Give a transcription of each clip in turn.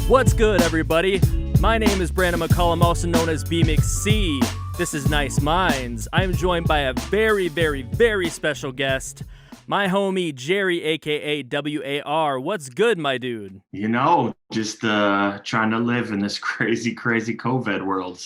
What's good, everybody? My name is Brandon McCullum, also known as B-McC. This is Nice Minds. I'm joined by a very, very, very special guest, my homie Jerry AKA W.A.R. What's good, my dude? Just trying to live in this crazy COVID world.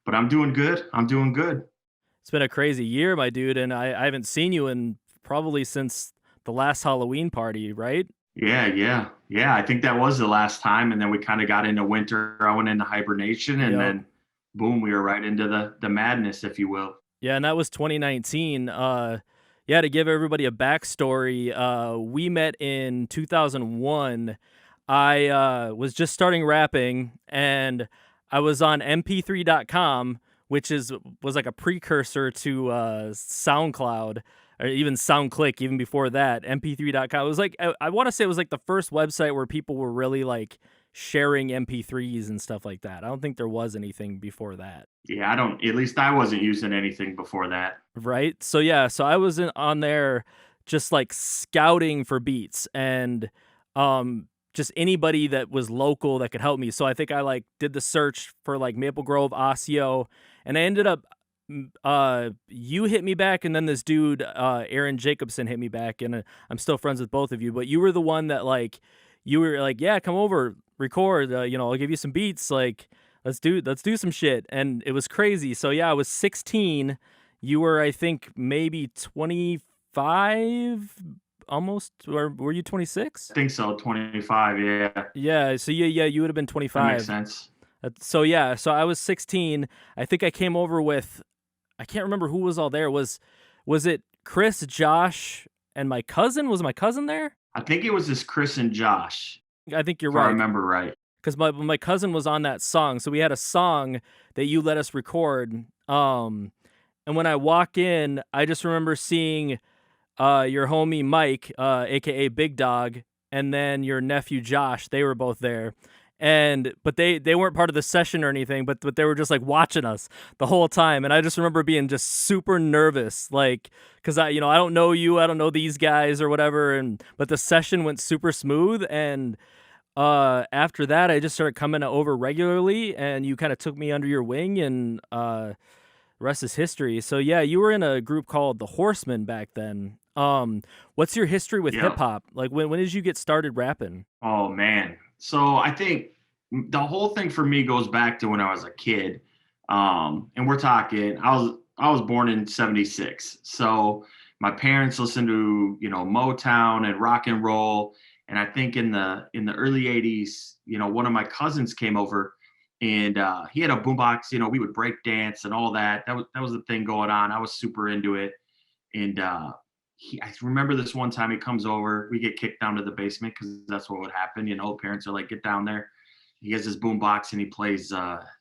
But I'm doing good. It's been a crazy year, my dude, and I haven't seen you in probably since the last Halloween party, right? Yeah. I think that was the last time, and then we kind of got into winter. I went into hibernation, and Yep. then boom, we were right into the madness, if you will. Yeah, and that was 2019. Yeah, to give everybody a backstory, we met in 2001. I was just starting rapping, and I was on MP3.com, which was like a precursor to SoundCloud or even SoundClick, even before that. MP3.com. It was like I want to say it was like the first website where people were really like sharing MP3s and stuff like that. I don't think there was anything before that. Yeah, at least I wasn't using anything before that. Right. So yeah, so I was on there just like scouting for beats and just anybody that was local that could help me. So I think I like did the search for like Maple Grove, Osseo, and I ended up you hit me back, and then this dude Aaron Jacobson hit me back, and I'm still friends with both of you, but you were the one that like you were like, yeah, come over, record, I'll give you some beats, like let's do some shit. And it was crazy. So yeah, I was 16. You were, I think, maybe 25, almost, or were you 26? I think so, 25. Yeah, Yeah, so yeah, you would have been that makes 25. sense. So yeah, so I was 16. I think I came over with, I can't remember who was all there. Was it Chris, Josh, and my cousin? Was my cousin there? I think it was this Chris and Josh, I think you're if I right, remember right. because my cousin was on that song. So we had a song that you let us record. And when I walk in, I just remember seeing your homie Mike, aka Big Dog, and then your nephew Josh. They were both there, but they weren't part of the session or anything. But they were just like watching us the whole time. And I just remember being just super nervous, like because I don't know you, I don't know these guys or whatever. But the session went super smooth, and after that, I just started coming over regularly, and you kind of took me under your wing, and rest is history. So yeah, you were in a group called the Horsemen back then. What's your history with hip Yeah. hop? Like when did you get started rapping? Oh man. So I think the whole thing for me goes back to when I was a kid. And we're talking, I was born in 76. So my parents listened to, Motown and rock and roll. And I think in the early 80s, one of my cousins came over, and he had a boombox, we would break dance and all that. That was the thing going on. I was super into it. And I remember this one time he comes over, we get kicked down to the basement because that's what would happen. Parents are like, get down there. He has his boom box and he plays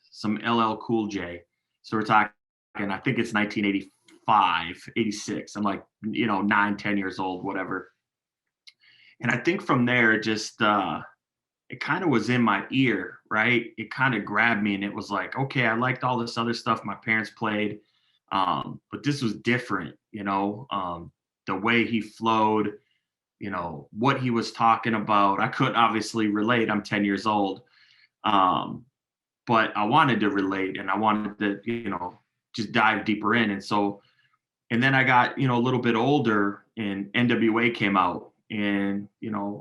some LL Cool J. So we're talking, I think it's 1985, 86. I'm like, 9, 10 years old, whatever. And I think from there, it kind of was in my ear, right? It kind of grabbed me, and it was like, okay, I liked all this other stuff my parents played. But this was different, the way he flowed, what he was talking about. I couldn't obviously relate. I'm 10 years old. But I wanted to relate, and I wanted to, just dive deeper in. And then I got, a little bit older, and NWA came out, and,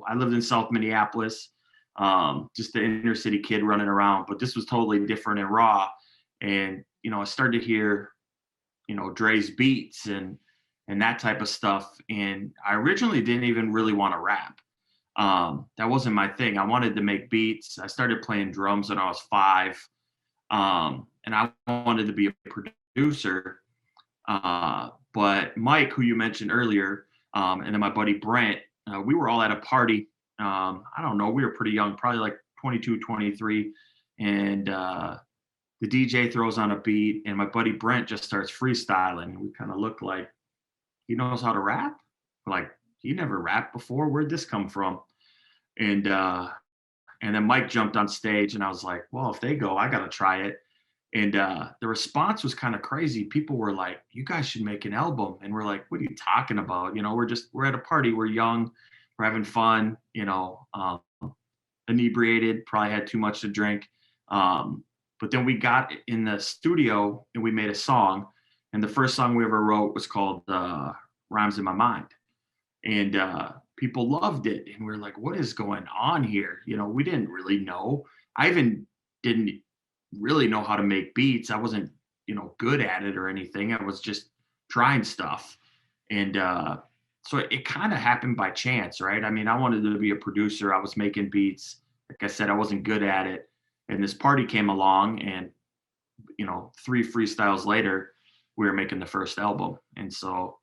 I lived in South Minneapolis, just the inner city kid running around, but this was totally different and raw. And, I started to hear, Dre's beats and that type of stuff. And I originally didn't even really want to rap. That wasn't my thing. I wanted to make beats. I started playing drums when I was 5. And I wanted to be a producer. But Mike, who you mentioned earlier, and then my buddy Brent, we were all at a party. I don't know, we were pretty young, probably like 22, 23. And the DJ throws on a beat, and my buddy Brent just starts freestyling. We kind of look like, he knows how to rap? We're like, he never rapped before. Where'd this come from? And then Mike jumped on stage, and I was like, well, if they go, I got to try it. And the response was kind of crazy. People were like, you guys should make an album. And we're like, what are you talking about? We're at a party. We're young. We're having fun. inebriated, probably had too much to drink. But then we got in the studio and we made a song. And the first song we ever wrote was called Rhymes in My Mind. And people loved it. And we are like, what is going on here? You know, we didn't really know. I even didn't really know how to make beats. I wasn't, good at it or anything. I was just trying stuff. And so it kind of happened by chance, right? I mean, I wanted to be a producer. I was making beats. Like I said, I wasn't good at it. And this party came along, and, 3 freestyles later, we were making the first album. And so,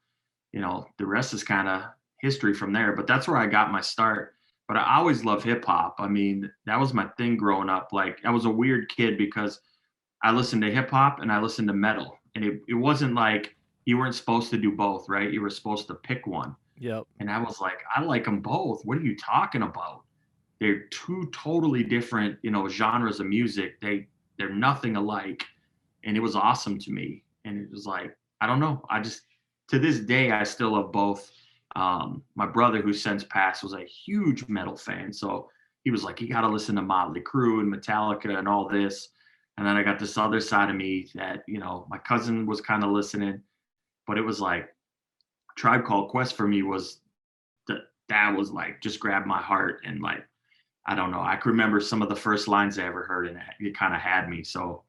the rest is kind of history from there. But that's where I got my start. But I always loved hip hop. I mean, that was my thing growing up. Like, I was a weird kid because I listened to hip hop and I listened to metal. And it wasn't like you weren't supposed to do both, right? You were supposed to pick one. Yep. And I was like, I like them both. What are you talking about? They're two totally different, genres of music. They're nothing alike. And it was awesome to me. And it was like, I don't know. I just, to this day, I still love both. My brother, who since passed, was a huge metal fan. So he was like, you got to listen to Motley Crue and Metallica and all this. And then I got this other side of me that, my cousin was kind of listening, but it was like Tribe Called Quest for me was that was like just grabbed my heart. And like, I don't know, I could remember some of the first lines I ever heard, and it kind of had me. So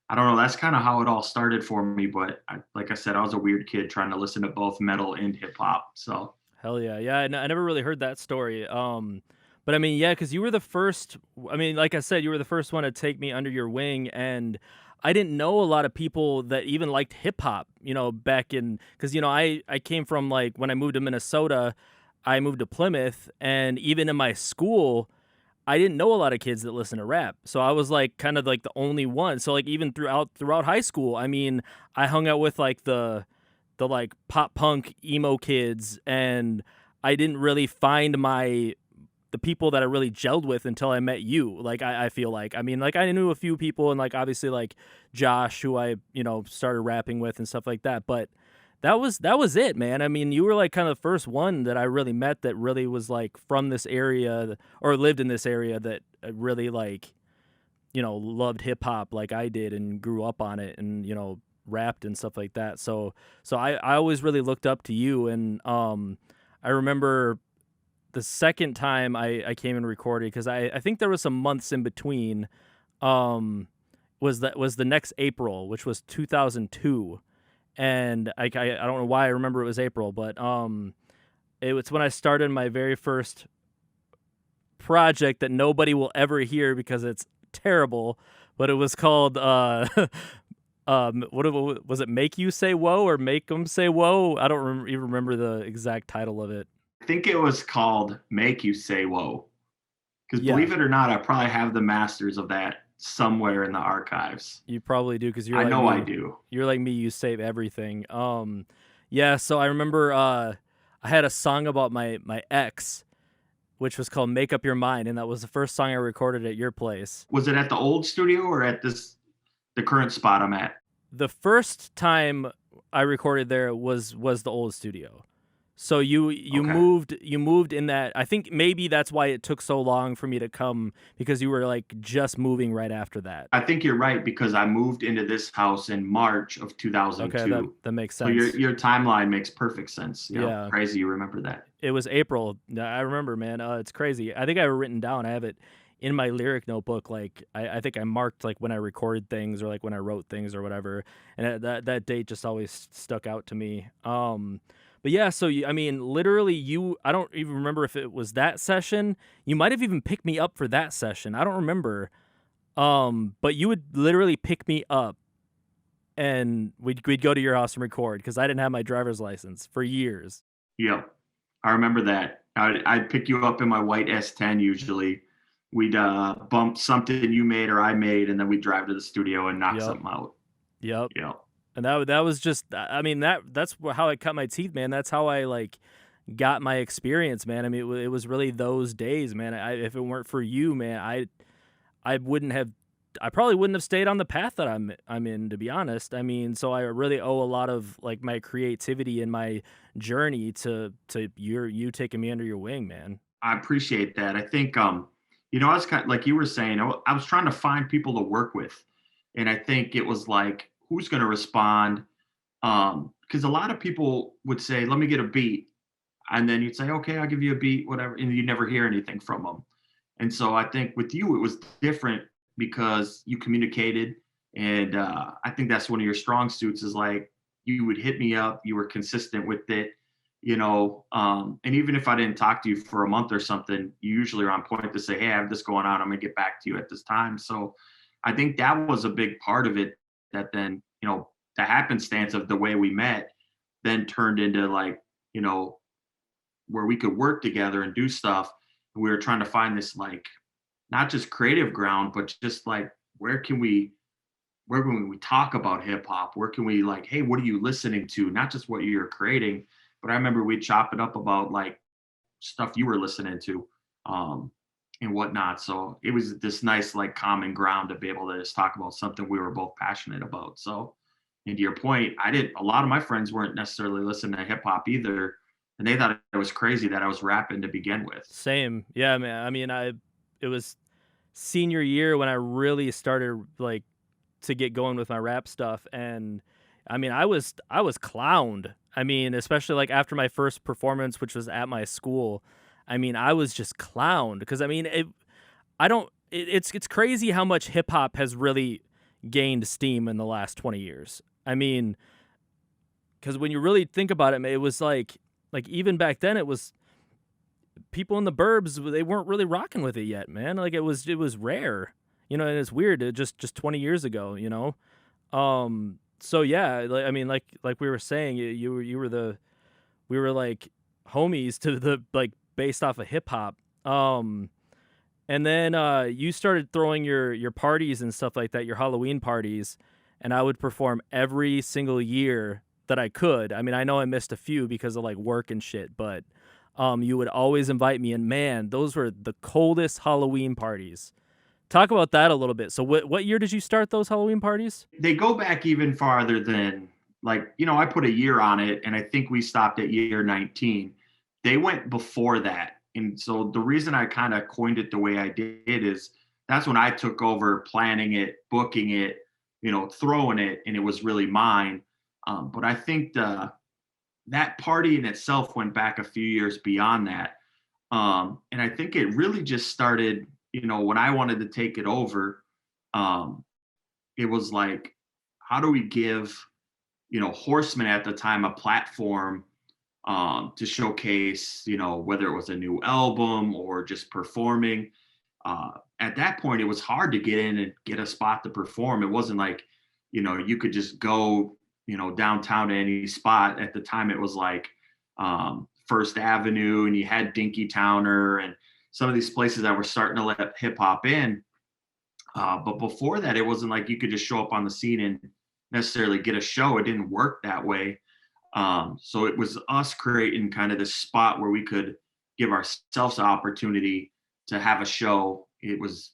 I don't know, that's kind of how it all started for me. But like I said, I was a weird kid trying to listen to both metal and hip hop. So Hell yeah, yeah. I never really heard that story. But I mean, yeah, because you were the first. I mean, like I said, you were the first one to take me under your wing, and I didn't know a lot of people that even liked hip hop. Back in because I came from like when I moved to Minnesota, I moved to Plymouth, and even in my school, I didn't know a lot of kids that listen to rap. So I was like kind of like the only one. So like even throughout high school, I mean, I hung out with like the like pop punk emo kids, and I didn't really find the people that I really gelled with until I met you. Like I feel like, I mean, like I knew a few people, and like obviously like Josh, who I started rapping with and stuff like that, but that was it, man. I mean, you were like kind of the first one that I really met that really was like from this area or lived in this area that really like loved hip hop like I did and grew up on it, and rapped and stuff like that. So I always really looked up to you. And I remember the second time I came and recorded, because I think there was some months in between, was the next April, which was 2002. And I don't know why I remember it was April, but it was when I started my very first project that nobody will ever hear because it's terrible, but it was called what was it? Make You Say Whoa or Make Them Say Whoa? I don't even remember the exact title of it. I think it was called Make You Say Whoa. Because Yeah, believe it or not, I probably have the masters of that somewhere in the archives. you probably do because you're I like know I me. do. You're like me. You save everything. Yeah. So I remember I had a song about my ex, which was called "Make Up Your Mind," and that was the first song I recorded at your place. Was it at the old studio or at the current spot I'm at? The first time I recorded there was the old studio. So Okay. you moved in that. I think maybe that's why it took so long for me to come, because you were like just moving right after that. I think you're right because I moved into this house in March of Okay, that 2002. that makes So your sense. your timeline makes perfect sense. Yeah, Crazy you remember that. it was April. I remember, man. It's crazy. I think I have it written down. I have it in my lyric notebook. Like I think I marked like when I recorded things or like when I wrote things or whatever. And that date just always stuck out to me. But yeah, so I mean, literally, I don't even remember if it was that session. You might have even picked me up for that session. I don't remember. But you would literally pick me up, and we'd go to your house and record because I didn't have my driver's license for years. Yep. I remember that. I'd pick you up in my white S10 usually. We'd bump something you made or I made, and then we'd drive to the studio and knock Yep. something out. Yep. Yep. And that was just, I mean, that's how I cut my teeth, man. That's how I like got my experience, man. I mean, it was really those days, man. If it weren't for you, man, I wouldn't have, I probably wouldn't have stayed on the path that I'm in, to be honest. I mean, so I really owe a lot of like my creativity and my journey to you taking me under your wing, man. I appreciate that. I think I was kind of like you were saying, I was trying to find people to work with. And I think it was like, who's going to respond? Because a lot of people would say, let me get a beat. And then you'd say, okay, I'll give you a beat, whatever. And you never hear anything from them. And so I think with you, it was different because you communicated. And I think that's one of your strong suits is like you would hit me up, you were consistent with it, and even if I didn't talk to you for a month or something, you usually are on point to say, hey, I have this going on. I'm going to get back to you at this time. So I think that was a big part of it that then, the happenstance of the way we met then turned into like, you know, where we could work together and do stuff. We were trying to find this like not just creative ground, but just like where can we talk about hip hop? Where can we like, hey, what are you listening to? Not just what you're creating, but I remember we'd chop it up about like stuff you were listening to, um, and whatnot. So it was this nice like common ground to be able to just talk about something we were both passionate about. So, and to your point, I did a lot of my friends weren't necessarily listening to hip hop either, and they thought it was crazy that I was rapping to begin with. Same. Yeah, man. I mean, it was senior year when I really started like to get going with my rap stuff, and I mean, I was clowned. I mean, especially like after my first performance, which was at my school. I mean, I was just clowned because I mean, I don't. It's crazy how much hip hop has really gained steam in the last 20 years. I mean, because when you really think about it, it was like even back then, it was people in the burbs, they weren't really rocking with it yet, man. Like it was rare, and it's weird. It just 20 years ago, you know. So yeah, like, I mean, like we were saying, you were we were like homies to the like based off of hip hop. And then you started throwing your parties and stuff like that, your Halloween parties, and I would perform every single year that I could. I mean, I know I missed a few because of like work and shit, but you would always invite me, and man, those were the coldest Halloween parties. Talk about that a little bit. So, what year did you start those Halloween parties? They go back even farther than like, I put a year on it and I think we stopped at year 19. They went before that. And so the reason I kind of coined it the way I did is that's when I took over planning it, booking it, throwing it, and it was really mine. But I think that party in itself went back a few years beyond that. And I think it really just started, when I wanted to take it over. Um, it was like, how do we give, horsemen at the time a platform to showcase, whether it was a new album or just performing. At that point, it was hard to get in and get a spot to perform. It wasn't like, you could just go, downtown to any spot. At the time, it was like First Avenue, and you had Dinky Towner and some of these places that were starting to let hip hop in. But before that, it wasn't like you could just show up on the scene and necessarily get a show. It didn't work that way. So it was us creating kind of this spot where we could give ourselves an opportunity to have a show. It was,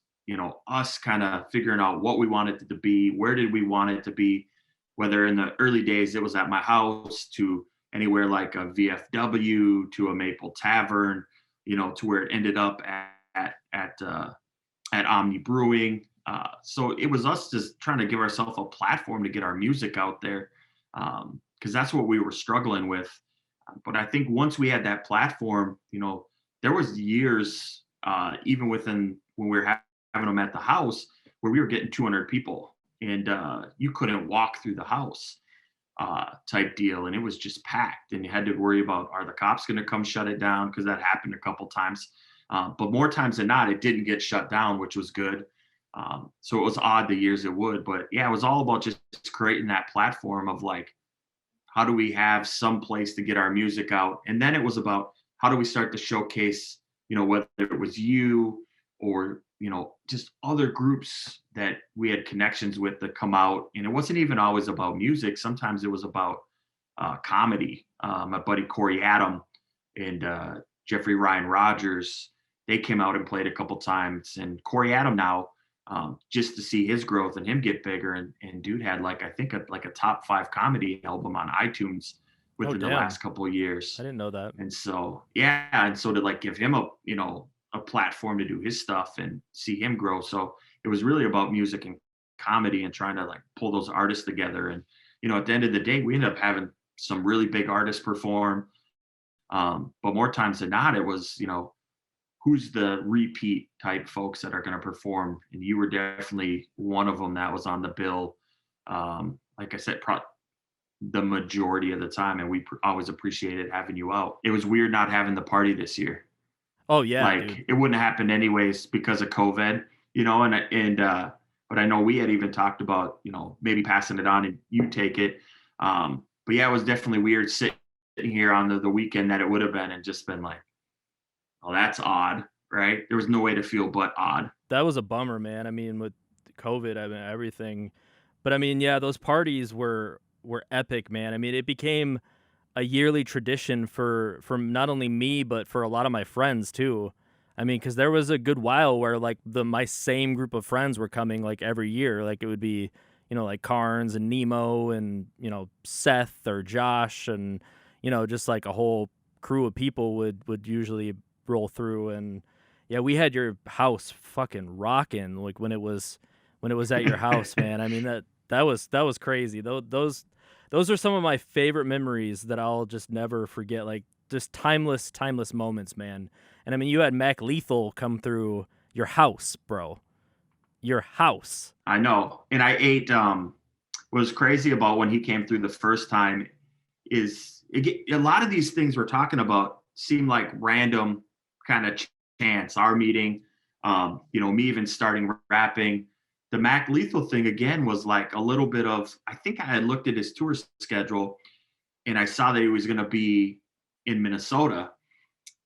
us kind of figuring out what we wanted it to be, where did we want it to be, whether in the early days it was at my house to anywhere like a VFW to a Maple Tavern, to where it ended up at Omni Brewing. So it was us just trying to give ourselves a platform to get our music out there, because that's what we were struggling with. But I think once we had that platform, there was years, even within when we were having them at the house, where we were getting 200 people, and you couldn't walk through the house, type deal, and it was just packed, and you had to worry about, are the cops going to come shut it down? Because that happened a couple times. But more times than not, it didn't get shut down, which was good. So it was odd the years it would, but yeah, it was all about just creating that platform of like, how do we have some place to get our music out? And then it was about how do we start to showcase, whether it was you or, just other groups that we had connections with that come out. And it wasn't even always about music. Sometimes it was about comedy. My buddy Corey Adam and Jeffrey Ryan Rogers, they came out and played a couple times. And Corey Adam now, just to see his growth and him get bigger, and dude had like, I think like a top 5 comedy album on iTunes Oh within the damn, last couple of I years. didn't know that. And so yeah, and so to like give him a a platform to do his stuff and see him grow. So it was really about music and comedy and trying to like pull those artists together. And at the end of the day, we ended up having some really big artists perform. But more times than not, it was who's the repeat type folks that are going to perform, and you were definitely one of them that was on the bill. Like I said, the majority of the time, and we always appreciated having you out. It was weird not having the party this year. Oh yeah, dude. Like it wouldn't have happened anyways because of COVID, but I know we had even talked about, maybe passing it on and you take it. But yeah, it was definitely weird sitting here on the weekend that it would have been and just been like, oh, that's odd, right? There was no way to feel but odd. That was a bummer, man. I mean, with COVID, I mean everything. But I mean, yeah, those parties were epic, man. I mean, it became a yearly tradition for not only me but for a lot of my friends too. I mean, because there was a good while where like my same group of friends were coming like every year. Like it would be like Carnes and Nemo and Seth or Josh and just like a whole crew of people would usually roll through. And yeah, we had your house fucking rocking like when it was at your house, man. I mean that was crazy. Those are some of my favorite memories that I'll just never forget. Like just timeless moments, man. And I mean, you had Mac Lethal come through your house, bro. Your house. I know. And I ate, what was crazy about when he came through the first time is a lot of these things we're talking about seem like random kind of chance. Our meeting, me even starting rapping. The Mac Lethal thing again was like a little bit of, I think I had looked at his tour schedule and I saw that he was going to be in Minnesota.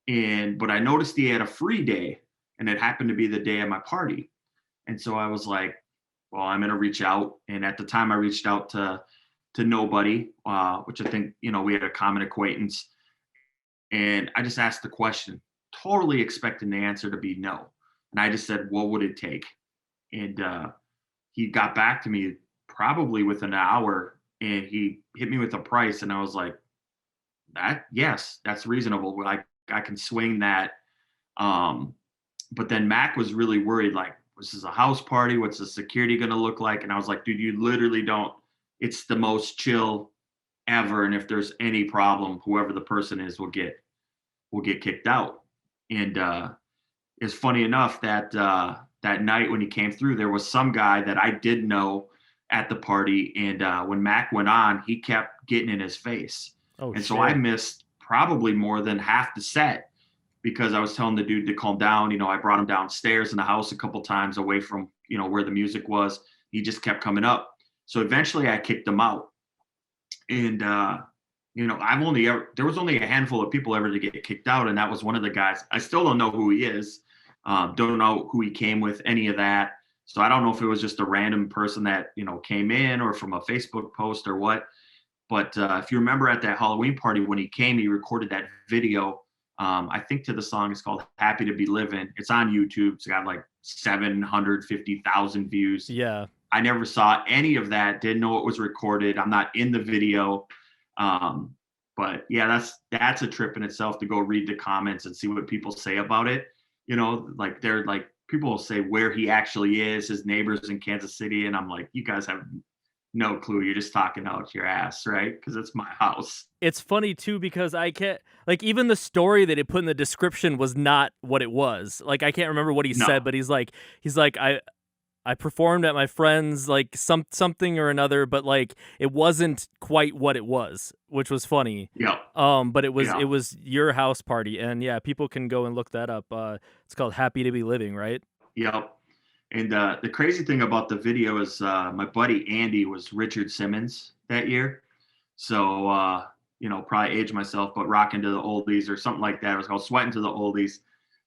But I noticed he had a free day and it happened to be the day of my party. And so I was like, well, I'm going to reach out. And at the time I reached out to nobody, which I think, we had a common acquaintance. And I just asked the question, totally expecting the answer to be no. And I just said, what would it take? And he got back to me probably within an hour and he hit me with a price. And I was like, yes, that's reasonable. I can swing that. But then Mac was really worried, like, this is a house party. What's the security going to look like? And I was like, dude, you literally don't, it's the most chill ever. And if there's any problem, whoever the person is will get kicked out. And it's funny enough that that night when he came through, there was some guy that I did know at the party. And when Mac went on, he kept getting in his face. Oh, and shit. so I missed probably more than half the set because I was telling the dude to calm down. I brought him downstairs in the house a couple times away from, where the music was. He just kept coming up. So eventually I kicked him out. And, there was only a handful of people ever to get kicked out. And that was one of the guys. I still don't know who he is. Don't know who he came with, any of that. So I don't know if it was just a random person that, came in or from a Facebook post or what. But if you remember at that Halloween party when he came, he recorded that video. I think to the song, it's called Happy to Be Living. It's on YouTube. It's got like 750,000 views. Yeah. I never saw any of that. Didn't know it was recorded. I'm not in the video. But yeah, that's a trip in itself to go read the comments and see what people say about it. Like they're like, people will say where he actually is, his neighbors in Kansas City. And I'm like, you guys have no clue. You're just talking out your ass, right? Because it's my house. It's funny too because I can't like even the story that he put in the description was not what it was. Like I can't remember what he said, but he's like I performed at my friend's like something or another, but like it wasn't quite what it was, which was funny. Yeah. But it was your house party, and yeah, people can go and look that up. It's called Happy to Be Living, right? Yep. And the crazy thing about the video is my buddy Andy was Richard Simmons that year. So, probably aged myself, but rocking to the oldies or something like that. It was called Sweating to the Oldies.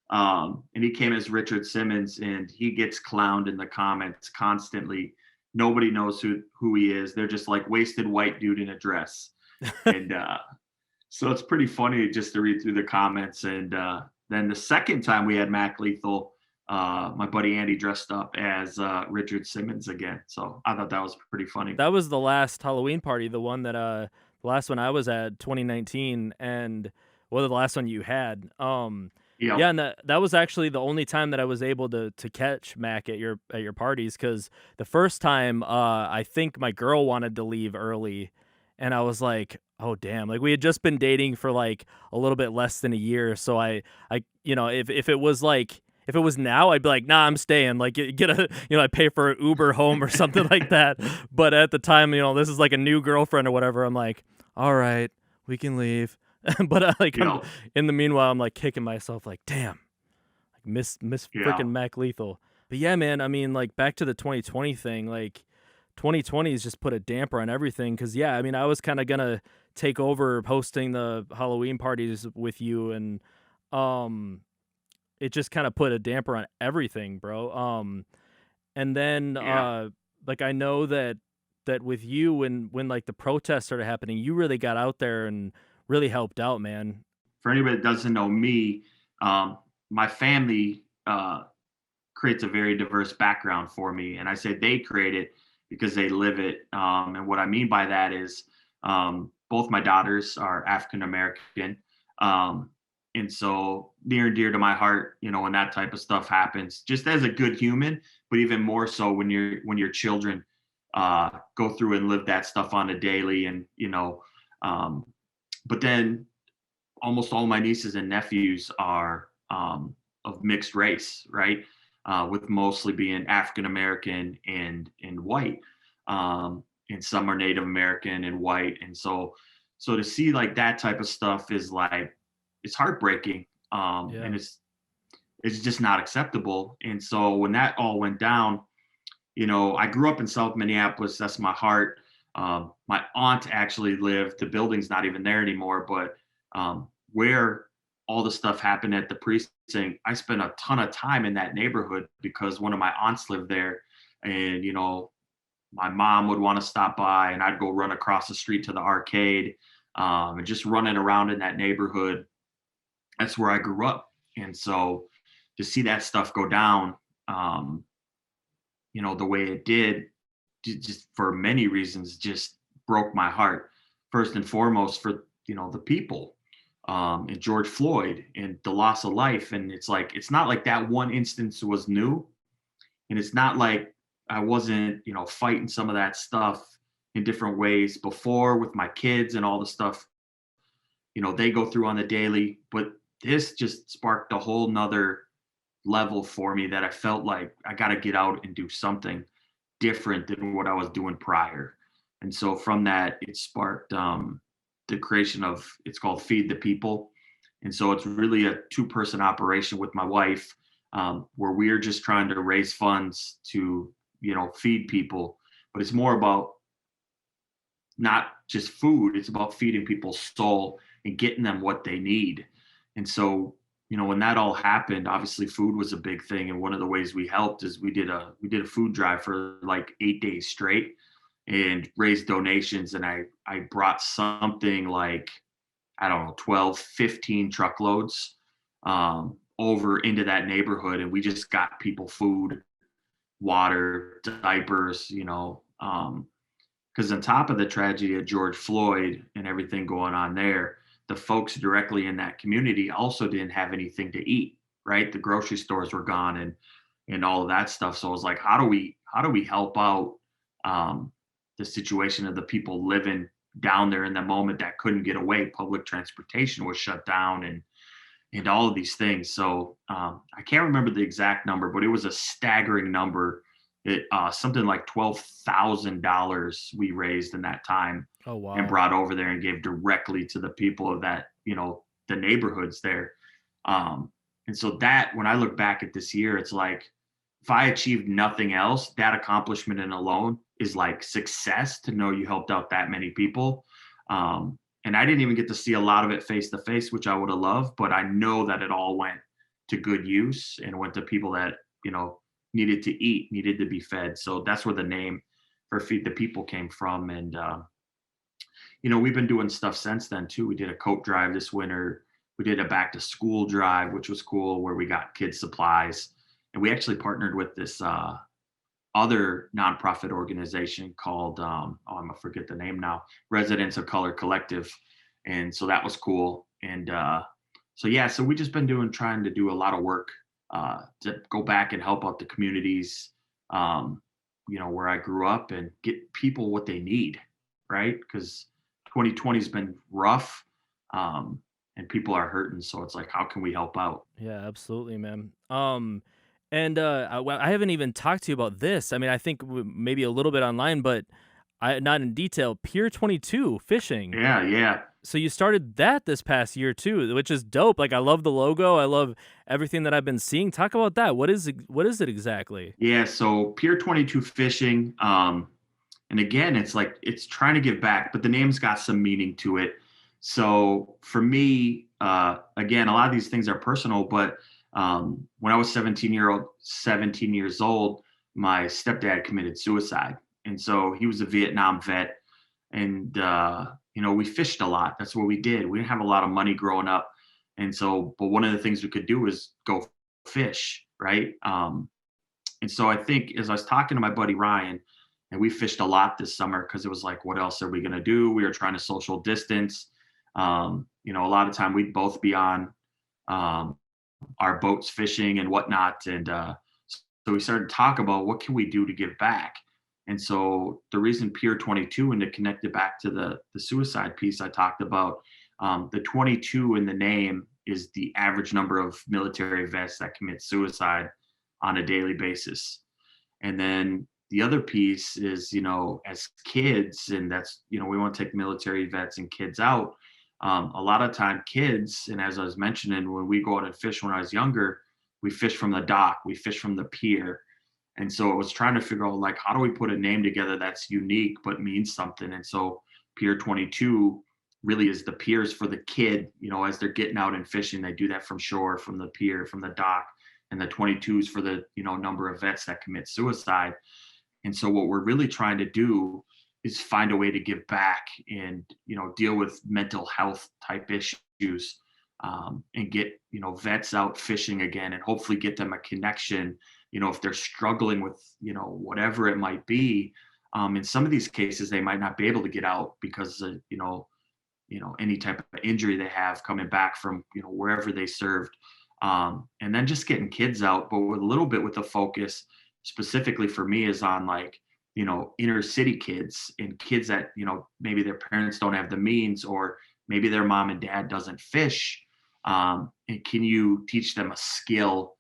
And he came as Richard Simmons and he gets clowned in the comments constantly. Nobody knows who he is. They're just like wasted white dude in a dress. And so it's pretty funny just to read through the comments. And then the second time we had Mac Lethal, my buddy Andy dressed up as Richard Simmons again. So I thought that was pretty funny. That was the last Halloween party, the one that the last one I was at, 2019, and the last one you had. Yep. Yeah, and that was actually the only time that I was able to catch Mac at your parties, because the first time, I think my girl wanted to leave early, and I was like, "Oh, damn." Like, we had just been dating for, like, a little bit less than a year, so if it was, like if it was now, I'd be like, "Nah, I'm staying." Like, get a I pay for an Uber home or something like that, but at the time, this is, like, a new girlfriend or whatever, I'm like, "Alright, we can leave." But, I'm Yep. in the meanwhile, I'm, like, kicking myself like, "Damn, like, miss Yeah. freaking Mac Lethal." But yeah, man, I mean, like, back to the 2020 thing, like, 2020 has just put a damper on everything. Cause yeah, I mean, I was kinda gonna take over hosting the Halloween parties with you, and, um, it just kinda put a damper on everything, bro. And then, Yeah. like, I know that with you, when, like, the protests started happening, you really got out there and really helped out, man. For anybody that doesn't know me, um, my family creates a very diverse background for me. And I say they create it because they live it. And what I mean by that is both my daughters are African American. Um, and so near and dear to my heart, when that type of stuff happens, just as a good human, but even more so when your children go through and live that stuff on a daily, and um, but then almost all my nieces and nephews are of mixed race, right? With mostly being African American and white, and some are Native American and white, and so to see like that type of stuff is like it's heartbreaking, and Yeah. it's just not acceptable. And so when that all went down, I grew up in South Minneapolis. That's my heart. My aunt actually lived. The building's not even there anymore, but where all the stuff happened at the precinct, I spent a ton of time in that neighborhood because one of my aunts lived there, and my mom would want to stop by, and I'd go run across the street to the arcade, and just running around in that neighborhood. That's where I grew up, and so to see that stuff go down, um, the way it did, just for many reasons, just broke my heart. First and foremost, for the people, and George Floyd and the loss of life. And it's like it's not like that one instance was new, and it's not like I wasn't fighting some of that stuff in different ways before with my kids and all the stuff they go through on the daily. But this just sparked a whole nother level for me that I felt like I got to get out and do something different than what I was doing prior. And so from that, it sparked the creation of it's called Feed the People. And so it's really a two-person operation with my wife, where we're just trying to raise funds to feed people. But it's more about not just food; it's about feeding people's soul and getting them what they need. And so when that all happened, obviously food was a big thing, and one of the ways we helped is we did a food drive for like 8 days straight and raised donations. And I brought something like, I don't know, 12, 15 truckloads over into that neighborhood, and we just got people food, water, diapers, because on top of the tragedy of George Floyd and everything going on there, the folks directly in that community also didn't have anything to eat, right? The grocery stores were gone, and all of that stuff. So I was like, how do we help out the situation of the people living down there in the moment that couldn't get away? Public transportation was shut down, and all of these things. So I can't remember the exact number, but it was a staggering number. Something like $12,000 we raised in that time Oh, and wow. brought over there and gave directly to the people of that, the neighborhoods there. And so that when I look back at this year, it's like if I achieved nothing else, that accomplishment in alone is like success to know you helped out that many people. And I didn't even get to see a lot of it face to face, which I would have loved, but I know that it all went to good use and went to people that, needed to eat, needed to be fed. So that's where the name for Feed the People came from. And, we've been doing stuff since then too. We did a coat drive this winter. We did a back to school drive, which was cool, where we got kids supplies. And we actually partnered with this other nonprofit organization called I'm gonna forget the name now, Residents of Color Collective. And so that was cool. And so yeah, so we just been trying to do a lot of work to go back and help out the communities, um, where I grew up and get people what they need, right? Because 2020 has been rough, um, and people are hurting. So it's like, how can we help out? Yeah, absolutely, man. And well, I haven't even talked to you about this. I mean, I think maybe a little bit online, but not in detail. Pier 22 fishing. Yeah, yeah. So you started that this past year too, which is dope. Like I love the logo. I love everything that I've been seeing. Talk about that. What is it exactly? Yeah, so Pier 22 fishing, and again, it's like it's trying to give back, but the name's got some meaning to it. So for me, again, a lot of these things are personal, but when I was 17 years old, my stepdad committed suicide, and so he was a Vietnam vet, and we fished a lot. That's what we did. We didn't have a lot of money growing up, and so, but one of the things we could do was go fish, right? And so I think as I was talking to my buddy Ryan, and we fished a lot this summer because it was like, what else are we going to do? We were trying to social distance. A lot of time we'd both be on um, our boats fishing and whatnot. And so we started to talk about what can we do to give back. And so the reason Pier 22 and to connect it back to the suicide piece I talked about, the 22 in the name is the average number of military vets that commit suicide on a daily basis. And then the other piece is, as kids, and that's, we want to take military vets and kids out. A lot of time, kids, and as I was mentioning, when we go out and fish when I was younger, we fish from the dock, we fish from the pier. And so it was trying to figure out, like, how do we put a name together that's unique but means something? And so Pier 22 really is the piers for the kid, as they're getting out and fishing, they do that from shore, from the pier, from the dock, and the 22s for the number of vets that commit suicide. And so what we're really trying to do is find a way to give back and deal with mental health type issues, and get vets out fishing again, and hopefully get them a connection. If they're struggling with whatever it might be, in some of these cases they might not be able to get out because any type of injury they have coming back from wherever they served, and then just getting kids out, but with a little bit with the focus specifically for me is on, like, inner city kids and kids that maybe their parents don't have the means, or maybe their mom and dad doesn't fish, and can you teach them a skill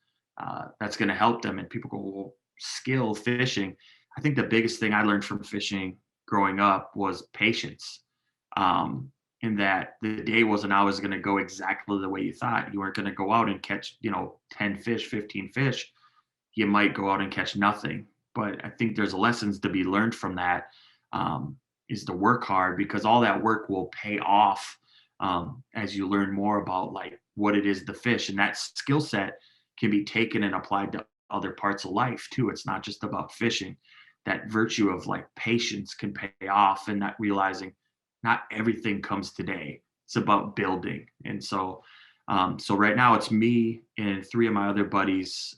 that's going to help them? And people go, well, skill fishing. I think the biggest thing I learned from fishing growing up was patience, in that the day wasn't always going to go exactly the way you thought. You weren't going to go out and catch 10 fish, 15 fish. You might go out and catch nothing. But I think there's lessons to be learned from that, is to work hard, because all that work will pay off, as you learn more about, like, what it is to fish. And that skill set can be taken and applied to other parts of life too. It's not just about fishing. That virtue of, like, patience can pay off, and not realizing not everything comes today. It's about building. And so, so right now it's me and three of my other buddies,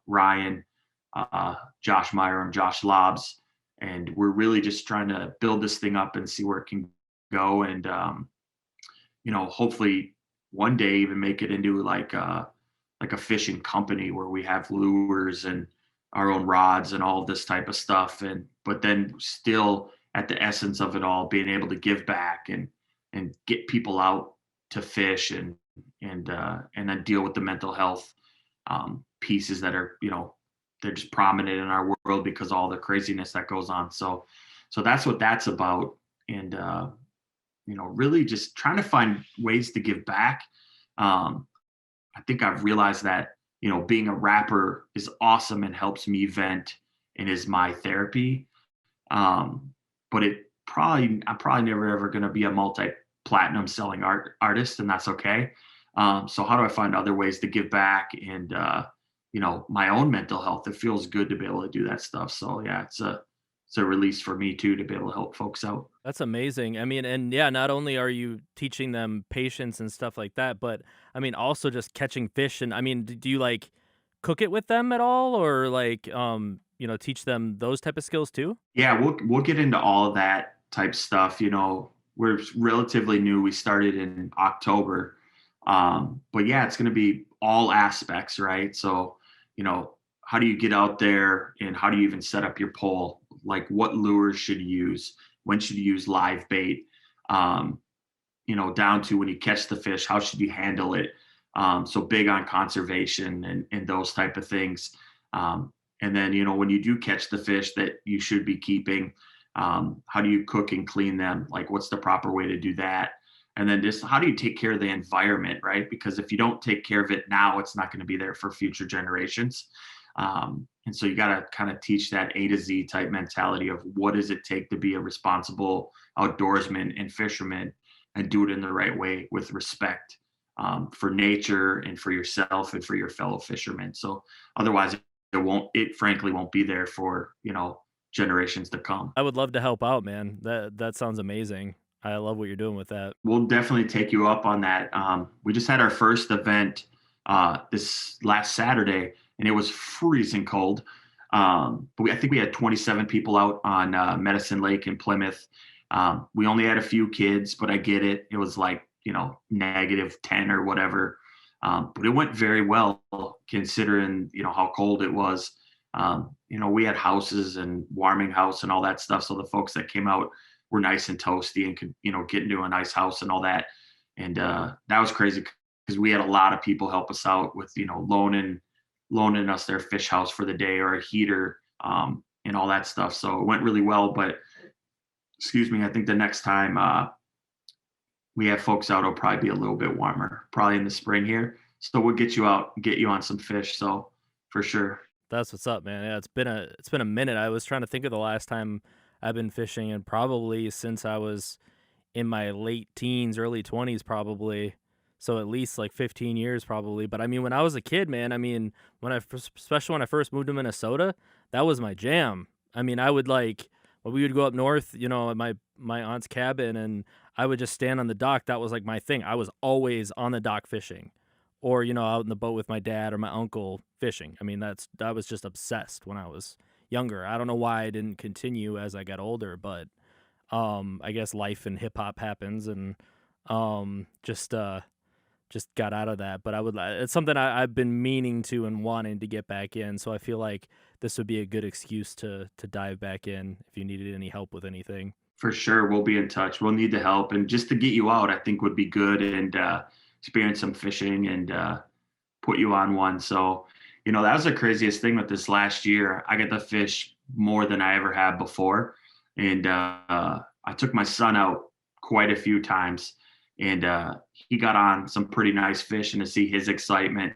Ryan, Josh Meyer, and Josh Lobbs, and we're really just trying to build this thing up and see where it can go, and hopefully one day even make it into like a fishing company where we have lures and our own rods and all this type of stuff, and but then still at the essence of it all being able to give back and get people out to fish, and then deal with the mental health pieces that are they're just prominent in our world because all the craziness that goes on. So that's what that's about. And really just trying to find ways to give back. I think I've realized that being a rapper is awesome and helps me vent and is my therapy. But I'm probably never ever going to be a multi platinum selling artist, and that's okay. So how do I find other ways to give back, and my own mental health? It feels good to be able to do that stuff. So yeah, it's a release for me too, to be able to help folks out. That's amazing. I mean, and yeah, not only are you teaching them patience and stuff like that, but I mean, also just catching fish. And I mean, do you like cook it with them at all, or like, teach them those type of skills too? Yeah, we'll get into all of that type stuff. We're relatively new. We started in October, But yeah, it's going to be all aspects, right? So, you know, how do you get out there and how do you even set up your pole? Like what lures should you use? When should you use live bait? Um, down to when you catch the fish, how should you handle it? So big on conservation and those type of things. And then, when you do catch the fish that you should be keeping, how do you cook and clean them? Like, what's the proper way to do that? And then just how do you take care of the environment, right? Because if you don't take care of it now, it's not going to be there for future generations. And so you got to kind of teach that A to Z type mentality of what does it take to be a responsible outdoorsman and fisherman and do it in the right way with respect for nature and for yourself and for your fellow fishermen. So otherwise, it frankly won't be there for, generations to come. I would love to help out, man. That sounds amazing. I love what you're doing with that. We'll definitely take you up on that. We just had our first event this last Saturday, and it was freezing cold. But I think we had 27 people out on Medicine Lake in Plymouth. We only had a few kids, but I get it. It was like, -10 or whatever. But it went very well considering, how cold it was. We had houses and warming house and all that stuff. So the folks that came out were nice and toasty and could, get into a nice house and all that. And that was crazy because we had a lot of people help us out with, loaning us their fish house for the day or a heater and all that stuff. So it went really well. But excuse me, I think the next time we have folks out, it'll probably be a little bit warmer, probably in the spring here. So we'll get you out and get you on some fish. So for sure. That's what's up, man. Yeah, it's been a minute. I was trying to think of the last time I've been fishing, and probably since I was in my late teens, early 20s, probably. So at least like 15 years, probably. But I mean, when I was a kid, man, I mean, especially when I first moved to Minnesota, that was my jam. I mean, I would like, when we would go up north, at my aunt's cabin, and I would just stand on the dock. That was like my thing. I was always on the dock fishing, or out in the boat with my dad or my uncle fishing. I mean, I was just obsessed when I was younger. I don't know why I didn't continue as I got older, but I guess life and hip hop happens, and just got out of that. But it's something I've been meaning to and wanting to get back in. So I feel like this would be a good excuse to dive back in if you needed any help with anything. For sure. We'll be in touch. We'll need the help. And just to get you out, I think would be good and experience some fishing and put you on one. So, that was the craziest thing with this last year. I got to fish more than I ever have before. And I took my son out quite a few times, and he got on some pretty nice fish. And to see his excitement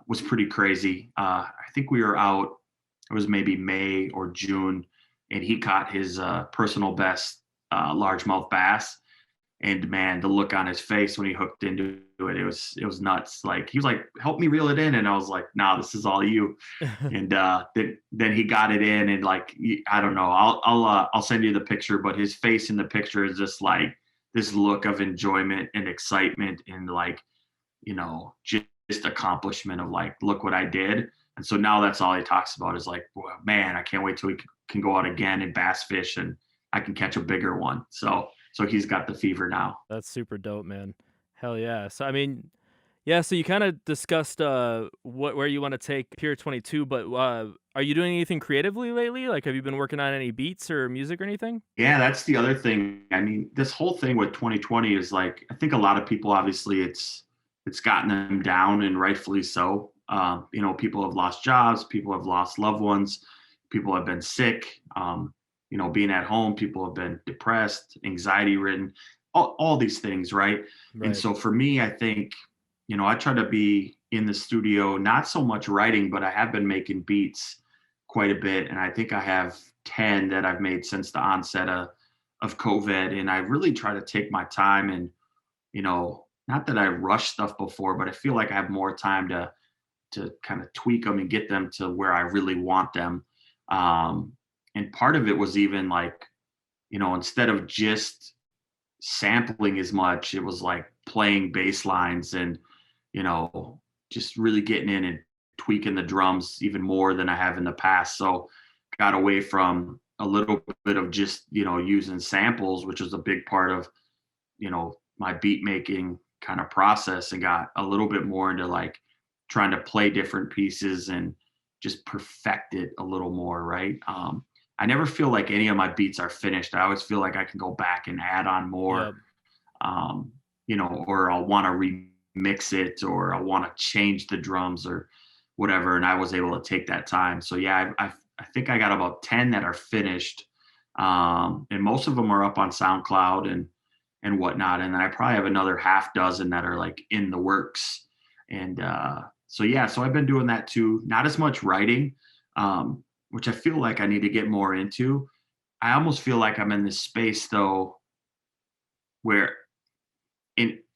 was pretty crazy. I think we were out, it was maybe May or June, and he caught his personal best largemouth bass. And man, the look on his face when he hooked into it, it was nuts. Like he was like, "Help me reel it in," and I was like, "No, this is all you." And then he got it in, and like I don't know, I'll send you the picture, but his face in the picture is just like this look of enjoyment and excitement and like just accomplishment of like, look what I did. And so now that's all he talks about is like, well, man, I can't wait till we can go out again and bass fish and I can catch a bigger one. So he's got the fever now. That's super dope, man. Hell yeah. So I mean, yeah, so you kind of discussed where you want to take Pier 22, but are you doing anything creatively lately? Like have you been working on any beats or music or anything? Yeah, that's the other thing. I mean, this whole thing with 2020 is like, I think a lot of people, obviously it's gotten them down and rightfully so. People have lost jobs, people have lost loved ones, people have been sick. Being at home, people have been depressed, anxiety ridden, all these things, right? And Right. so for me, I think, I try to be in the studio, not so much writing, but I have been making beats quite a bit. And I think I have 10 that I've made since the onset of COVID. And I really try to take my time and, not that I rush stuff before, but I feel like I have more time to kind of tweak them and get them to where I really want them. And part of it was even like, instead of just sampling as much, it was like playing bass lines and, just really getting in and tweaking the drums even more than I have in the past. So got away from a little bit of just, using samples, which was a big part of, my beat making kind of process and got a little bit more into like trying to play different pieces and just perfect it a little more, right? I never feel like any of my beats are finished. I always feel like I can go back and add on more, Yep. um, or I'll want to remix it or I want to change the drums or whatever. And I was able to take that time. So yeah, I think I got about 10 that are finished. And most of them are up on SoundCloud and whatnot. And then I probably have another half dozen that are like in the works. And so yeah, so I've been doing that too. Not as much writing, which I feel like I need to get more into. I almost feel like I'm in this space though where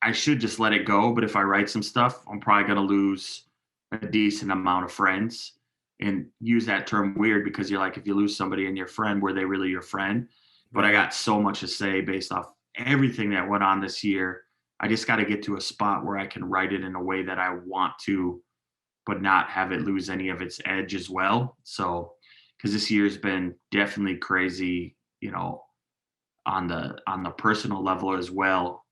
I should just let it go. But if I write some stuff, I'm probably gonna lose a decent amount of friends. And use that term weird because you're like, if you lose somebody and your friend, were they really your friend? But I Right. got so much to say based off everything that went on this year. I just got to get to a spot where I can write it in a way that I want to, but not have it lose any of its edge as well. So, because this year's been definitely crazy, on the personal level as well.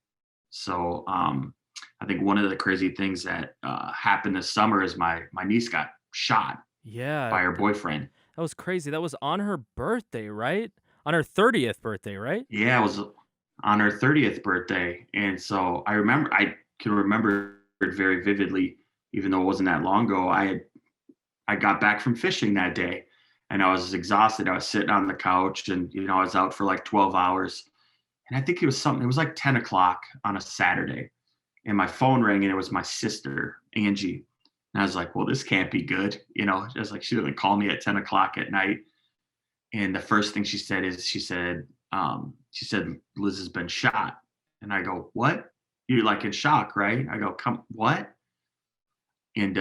So, I think one of the crazy things that happened this summer is my niece got shot Yeah. by her boyfriend. That was crazy. That was on her birthday, right? On her 30th birthday, right? Yeah, it was on her 30th birthday. And so I can remember it very vividly, even though it wasn't that long ago. I got back from fishing that day and I was exhausted. I was sitting on the couch and I was out for like 12 hours. And I think it was like 10 o'clock on a Saturday. And my phone rang and it was my sister, Angie. And I was like, well, this can't be good. Just like she doesn't call me at 10 o'clock at night. And the first thing she said is she said Liz has been shot. And I go, what? You're like in shock, right? I go, come what? And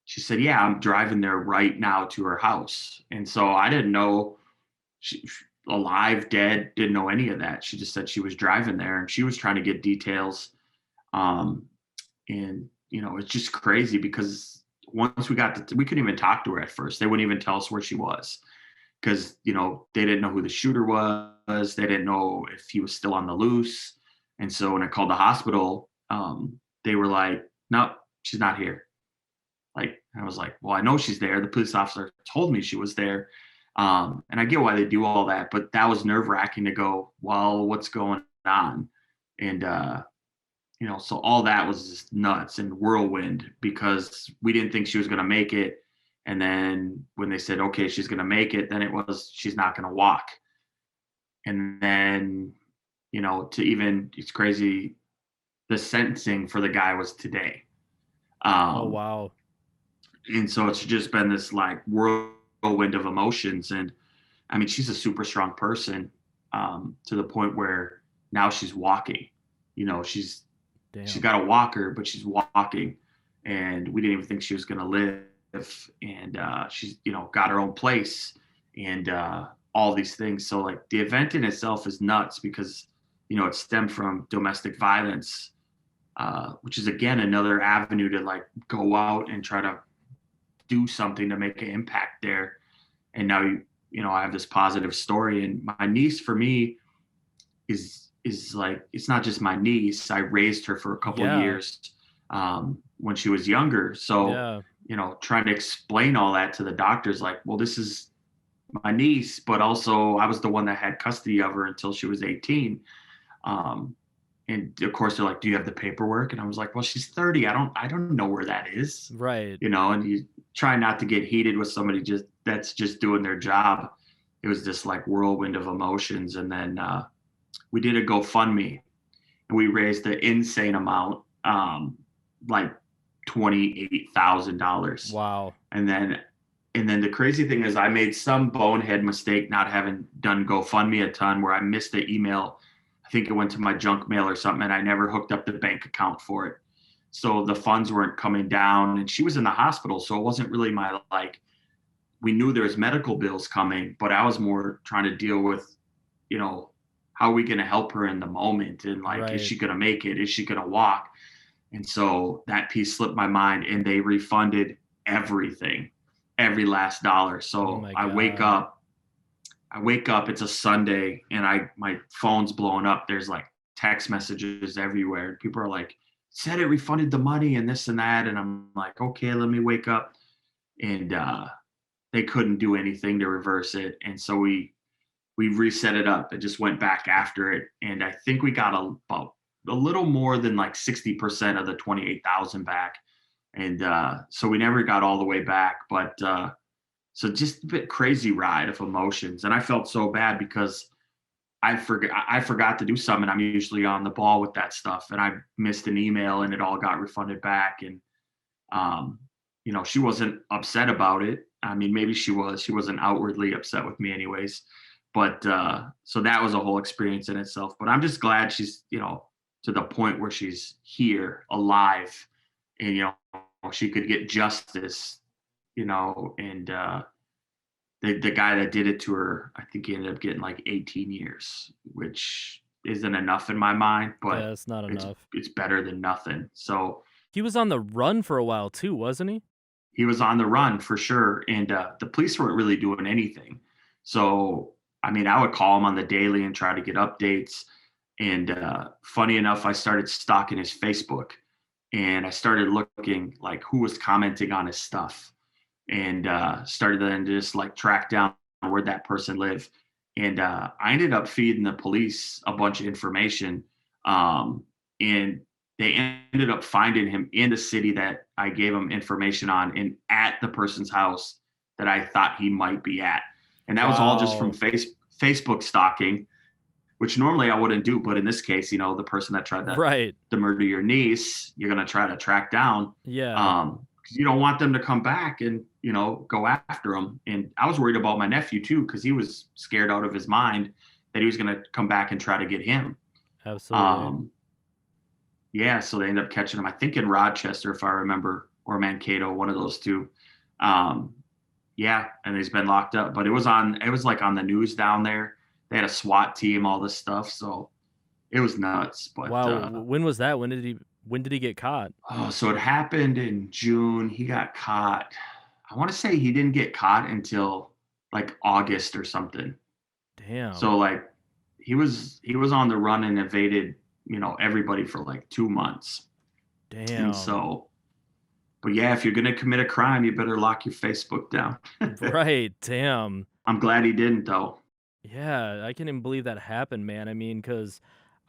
she said, yeah, I'm driving there right now to her house. And so I didn't know she alive, dead, didn't know any of that. She just said she was driving there and she was trying to get details. Um, and it's just crazy because once we couldn't even talk to her at first. They wouldn't even tell us where she was because they didn't know who the shooter was. They didn't know if he was still on the loose. And so when I called the hospital, they were like, "No, she's not here." Like I was like, "Well, I know she's there. The police officer told me she was there." And I get why they do all that, but that was nerve wracking to go, "Well, what's going on?" And so all that was just nuts and whirlwind because we didn't think she was going to make it. And then when they said, okay, she's going to make it, then it was, she's not going to walk. And then, it's crazy. The sentencing for the guy was today. Oh, Um, wow. and so it's just been this like whirlwind of emotions. And I mean, she's a super strong person, to the point where now she's walking, she's Damn. got a walker, but she's walking, and we didn't even think she was going to live. And she's got her own place, and all these things. So like the event in itself is nuts because it stemmed from domestic violence, which is again another avenue to like go out and try to do something to make an impact there. And now I have this positive story, and my niece for me is like it's not just my niece. I raised her for a couple Yeah. years, when she was younger. So Yeah. trying to explain all that to the doctors, like, well, this is my niece, but also I was the one that had custody of her until she was 18. Um, and of course they're like, do you have the paperwork? And I was like, well, she's 30. I don't know where that is, Right. and you try not to get heated with somebody that's just doing their job. It was this like whirlwind of emotions. And then we did a GoFundMe and we raised an insane amount, like $28,000. Wow. And then the crazy thing is I made some bonehead mistake not having done GoFundMe a ton where I missed the email. I think it went to my junk mail or something, and I never hooked up the bank account for it. So the funds weren't coming down, and she was in the hospital. So it wasn't really my like, we knew there was medical bills coming, but I was more trying to deal with, how are we going to help her in the moment? And like, is Right. she going to make it? Is she going to walk? And so that piece slipped my mind, and they refunded everything, every last dollar. Oh So my I wake god. up, I wake up, it's a Sunday, and my phone's blowing up. There's like text messages everywhere. People are like, said it refunded the money and this and that. And I'm like, okay, let me wake up. And they couldn't do anything to reverse it. And so we reset it up and just went back after it. And I think we got about a little more than like 60% of the 28,000 back. And so we never got all the way back. But so just a bit crazy ride of emotions. And I felt so bad because I forgot to do something. I'm usually on the ball with that stuff, and I missed an email, and it all got refunded back. And um, she wasn't upset about it. I mean, maybe she was. She wasn't outwardly upset with me, anyways. But so that was a whole experience in itself. But I'm just glad she's to the point where she's here, alive, and she could get justice. And the guy that did it to her, I think he ended up getting like 18 years, which isn't enough in my mind, Yeah, but it's not it's enough. it's better than nothing. So He was on the run for a while too, wasn't he? he was on the run for sure, and the police weren't really doing anything. So I mean, I would call him on the daily and try to get updates. And funny enough, I started stalking his Facebook, and I started looking like who was commenting on his stuff, and started then to just like track down where that person lived. And I ended up feeding the police a bunch of information. And they ended up finding him in the city that I gave them information on and at the person's house that I thought he might be at. And that was all just from Wow. Facebook stalking, which normally I wouldn't do. But in this case, the person that tried Right. to murder your niece, you're going to try to track down. Yeah. 'Cause you don't want them to come back and go after them. And I was worried about my nephew too, because he was scared out of his mind that he was going to come back and try to get him. Absolutely. um yeah, so they ended up catching him, I think in Rochester, if I remember, or Mankato, one of those two. um yeah, and he's been locked up, but it was like on the news down there. They had a SWAT team, all this stuff, so it was nuts. But Wow. When was that? When did he get caught? oh, so it happened in June. He got caught. I want to say he didn't get caught until like August or something. Damn. So like he was on the run and evaded, everybody for like 2 months. And Damn. so, but yeah, if you're gonna commit a crime, you better lock your Facebook down. Right. Damn. I'm glad he didn't though. Yeah, I can't even believe that happened, man. I mean, because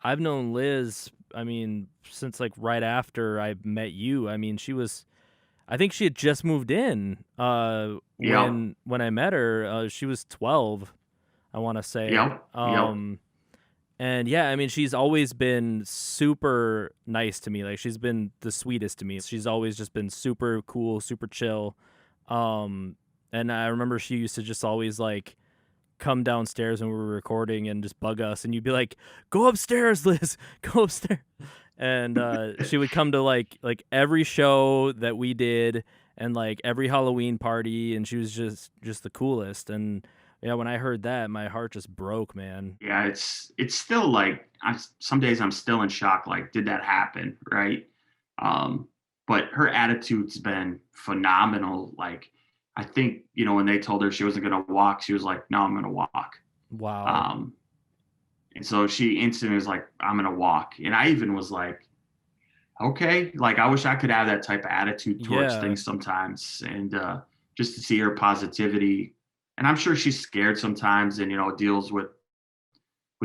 I've known Liz, I mean, since like right after I met you. I mean, I think she had just moved in Yep. when I met her. She was 12, I want to say. Yep. Yep. And yeah, I mean, she's always been super nice to me. Like, she's been the sweetest to me. She's always just been super cool, super chill. Um, and I remember she used to just always like come downstairs when we were recording and just bug us, and you'd be like, "Go upstairs, Liz, go upstairs." And she would come to like every show that we did and like every Halloween party, and she was just the coolest. And yeah, when I heard that, my heart just broke, man. Yeah, it's still like some days I'm still in shock. Like, did that happen? Right? Um, but her attitude's been phenomenal. Like, I think when they told her she wasn't gonna walk, she was like, "No, I'm gonna walk." Wow. Um, and so she instantly was like, "I'm gonna walk." And I even was like, "Okay." Like, I wish I could have that type of attitude towards Yeah. things sometimes, and just to see her positivity. And I'm sure she's scared sometimes, and deals with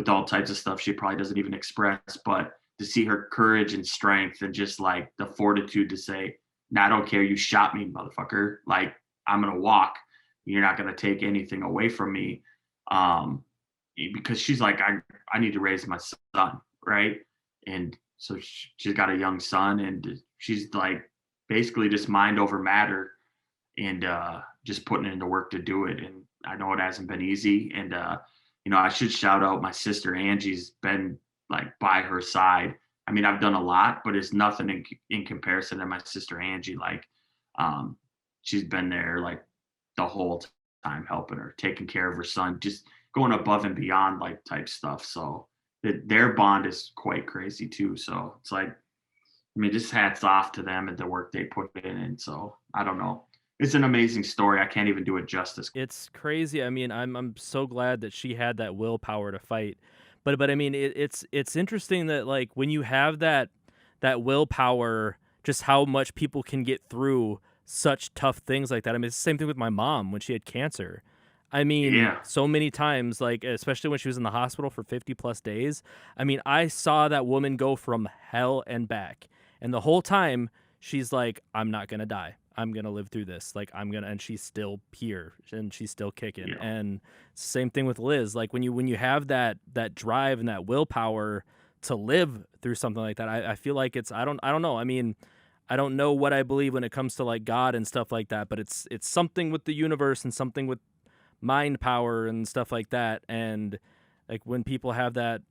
all types of stuff she probably doesn't even express. But to see her courage and strength and just like the fortitude to say, "No, I don't care. You shot me, motherfucker. Like, I'm gonna walk. You're not gonna take anything away from me." Um, because she's like, I need to raise my son, right? And so she's got a young son, and she's like basically just mind over matter, and just putting into work to do it. And I know it hasn't been easy. And I should shout out my sister Angie's been like by her side. I mean, I've done a lot, but it's nothing in comparison to my sister Angie. Like, um, she's been there like the whole time, helping her, taking care of her son, just going above and beyond like type stuff. So their bond is quite crazy too. So it's like, I mean, just hats off to them and the work they put in. And so I don't know. It's an amazing story. I can't even do it justice. It's crazy. I mean, I'm so glad that she had that willpower to fight, but I mean, it's interesting that like when you have that willpower, just how much people can get through such tough things like that. I mean, it's the same thing with my mom when she had cancer. I mean, Yeah. so many times, like especially when she was in the hospital for 50 plus days. I mean, I saw that woman go from hell and back. And the whole time she's like, I'm not gonna die. I'm gonna live through this. Like I'm gonna, and she's still here and she's still kicking. Yeah. And same thing with Liz. Like when you have that drive and that willpower to live through something like that, I feel like it's I don't know. I mean, I don't know what I believe when it comes to like God and stuff like that, but it's something with the universe and something with mind power and stuff like that. And like when people have that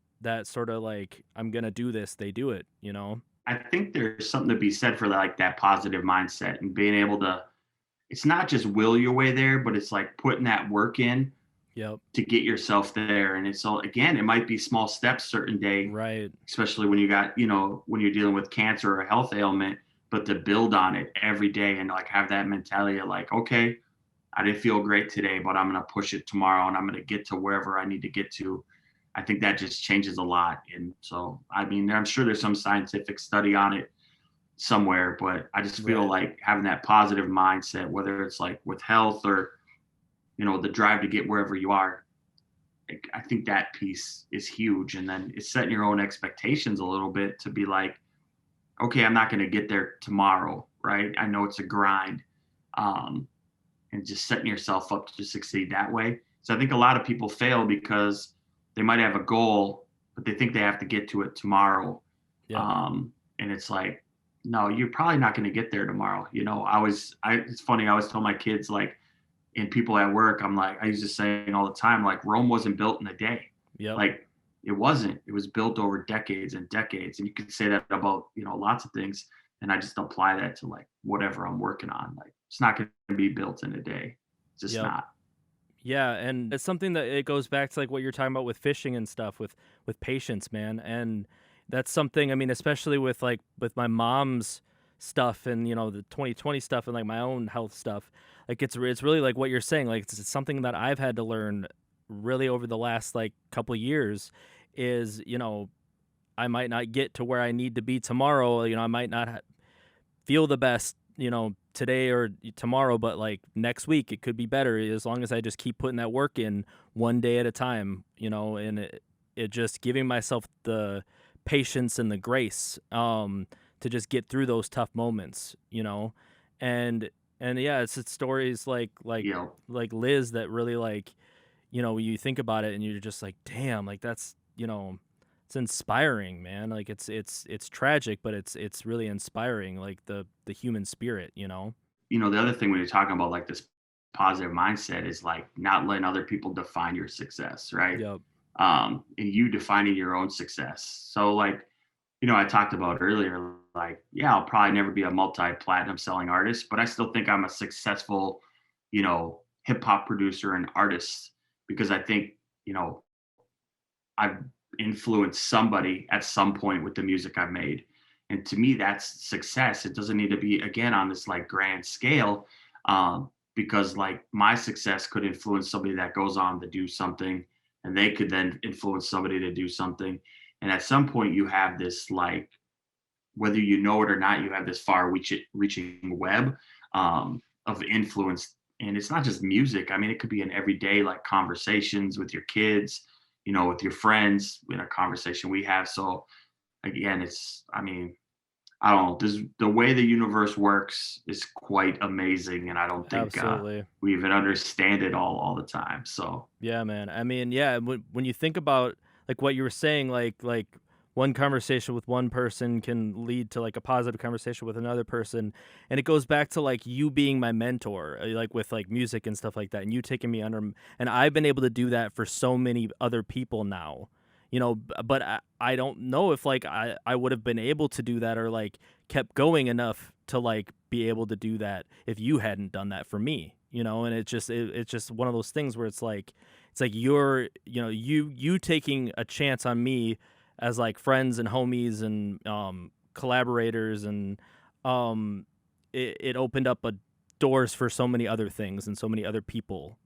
sort of like I'm gonna do this, they do it. You know? I think there's something to be said for like that positive mindset and being able to, it's not just will your way there, but it's like putting that work in Yep. to get yourself there. And it's all, again, it might be small steps certain day, Right. especially when you got, when you're dealing with cancer or a health ailment, but to build on it every day and like have that mentality of like, okay, I didn't feel great today, but I'm going to push it tomorrow and I'm going to get to wherever I need to get to. I think that just changes a lot. And so, I mean, I'm sure there's some scientific study on it somewhere, but I just feel Right. like having that positive mindset, whether it's like with health or, the drive to get wherever you are, I think that piece is huge. And then it's setting your own expectations a little bit to be like, okay, I'm not going to get there tomorrow, right? I know it's a grind. Um, and just setting yourself up to succeed that way. So I think a lot of people fail because they might have a goal, but they think they have to get to it tomorrow. Yep. And it's like, no, you're probably not going to get there tomorrow. It's funny. I always tell my kids, like, and people at work, I'm like, I used to saying all the time, like, Rome wasn't built in a day. Yep. Like, it wasn't. It was built over decades and decades. And you could say that about, lots of things. And I just apply that to like whatever I'm working on. Like, it's not going to be built in a day. It's just Yep. not. Yeah, and it's something that it goes back to like what you're talking about with fishing and stuff with patience, man. And that's something, I mean, especially with like with my mom's stuff and the 2020 stuff and like my own health stuff. Like it's really like what you're saying, like it's something that I've had to learn really over the last like couple years is, I might not get to where I need to be tomorrow, I might not feel the best, today or tomorrow, but like next week it could be better as long as I just keep putting that work in one day at a time, and it just giving myself the patience and the grace to just get through those tough moments, and yeah, it's stories You know, like Liz that really like, you think about it and you're just like, damn, like that's, it's inspiring, man. Like it's tragic, but it's really inspiring, like the human spirit, the other thing when you're talking about like this positive mindset is like not letting other people define your success, right? Yep. And you defining your own success. So like, I talked about earlier, like, yeah, I'll probably never be a multi-platinum selling artist, but I still think I'm a successful, hip hop producer and artist because I think, you know, I've influenced somebody at some point with the music I've made. And to me, that's success. It doesn't need to be, again, on this like grand scale, because like my success could influence somebody that goes on to do something and they could then influence somebody to do something. And at some point, you have this like, whether you know it or not, you have this reaching web of influence. And it's not just music. I mean, it could be in everyday like conversations with your kids, with your friends, in a conversation we have. So again, I mean, I don't know. The way the universe works is quite amazing, and I don't think Absolutely. we even understand it all the time. So Yeah, man. I mean, yeah, when you think about like what you were saying, like one conversation with one person can lead to like a positive conversation with another person, and it goes back to like you being my mentor, like with like music and stuff like that, and you taking me under, and I've been able to do that for so many other people now, but I don't know if like I would have been able to do that or like kept going enough to like be able to do that if you hadn't done that for me, and it's just one of those things where it's like you're you taking a chance on me as like friends and homies and collaborators and it opened up doors for so many other things and so many other people,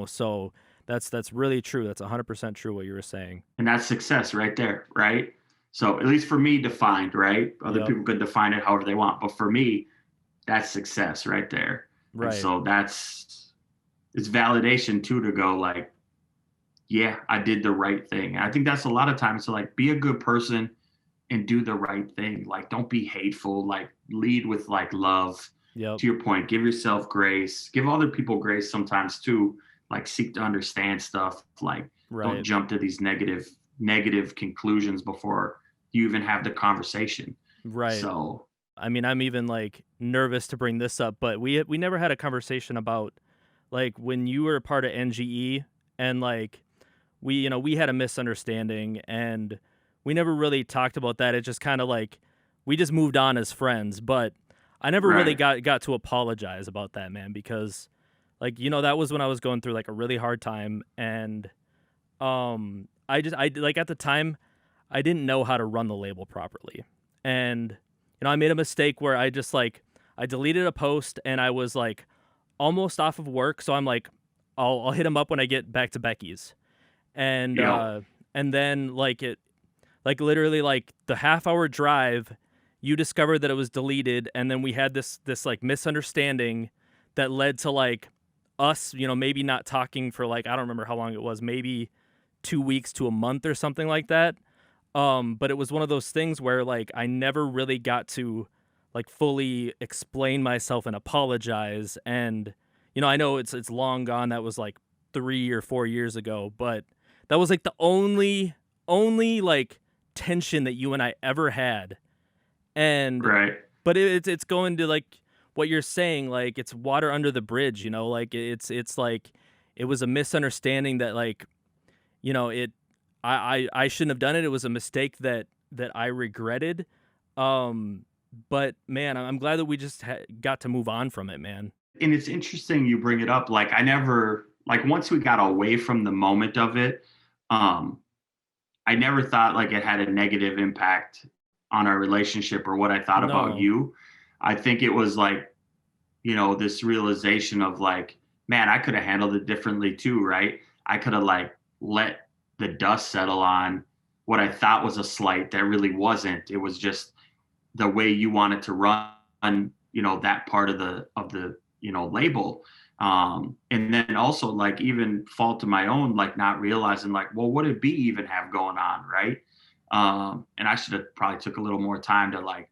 so That's really true. That's 100% true what you were saying. And that's success right there, right? So at least for me defined, right? Other Yep. people could define it however they want, but for me, that's success right there. And Right. so it's validation too to go like, yeah, I did the right thing. And I think that's a lot of times to like be a good person and do the right thing. Like don't be hateful, like lead with like love. Yep. To your point, give yourself grace, give other people grace sometimes too. Like seek to understand stuff. Like don't Right. jump to these negative conclusions before you even have the conversation. Right. So I mean, I'm even like nervous to bring this up, but we never had a conversation about like when you were a part of NGE and like we had a misunderstanding and we never really talked about that. It just kind of like we just moved on as friends, but I never really right, got to apologize about that, man, because like that was when I was going through like a really hard time and I like at the time I didn't know how to run the label properly. And I made a mistake where I just like I deleted a post and I was like almost off of work, so I'm like I'll hit him up when I get back to Becky's. And you know, and then like it like literally like the half-hour drive you discovered that it was deleted and then we had this like misunderstanding that led to like us, maybe not talking for like I don't remember how long it was, maybe 2 weeks to a month or something like that. But it was one of those things where like I never really got to like fully explain myself and apologize. And I know it's long gone. That was like 3 or 4 years ago, but that was like the only like tension that you and I ever had. And right. but it's going to like what you're saying, like it's water under the bridge, like it's like it was a misunderstanding that like it I shouldn't have done it. It was a mistake that I regretted. Um, but man, I'm glad that we just got to move on from it, man. And it's interesting you bring it up. Like I never like once we got away from the moment of it, um, I never thought like it had a negative impact on our relationship or what I thought about No, you. I think it was like, this realization of like, man, I could have handled it differently too, right? I could have like let the dust settle on what I thought was a slight that really wasn't. It was just the way you wanted to run, that part of the label. And then also like even fault to my own, like not realizing like, well, what did B even have going on, right? And I should have probably took a little more time to like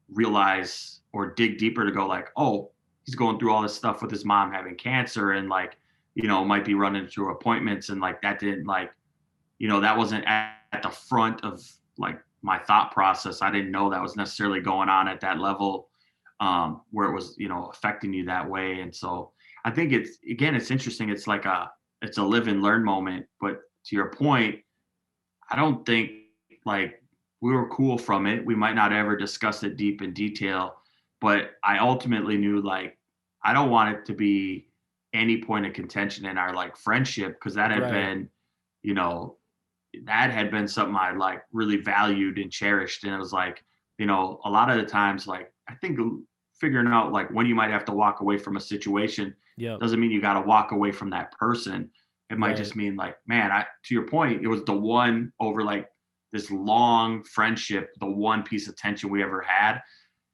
realize or dig deeper to go like, oh, he's going through all this stuff with his mom having cancer and like, might be running through appointments and like that didn't like, that wasn't at the front of like my thought process. I didn't know that was necessarily going on at that level, where it was, affecting you that way. And so I think it's interesting. It's a live and learn moment. But to your point, I don't think like we were cool from it. We might not ever discuss it deep in detail, but I ultimately knew like I don't want it to be any point of contention in our like friendship because right. you know, that had been something I like really valued and cherished. And it was like, a lot of the times, like I think figuring out like when you might have to walk away from a situation Yep. doesn't mean you got to walk away from that person. It might Right. just mean like, man, to your point, it was the one over like this long friendship, the one piece of tension we ever had.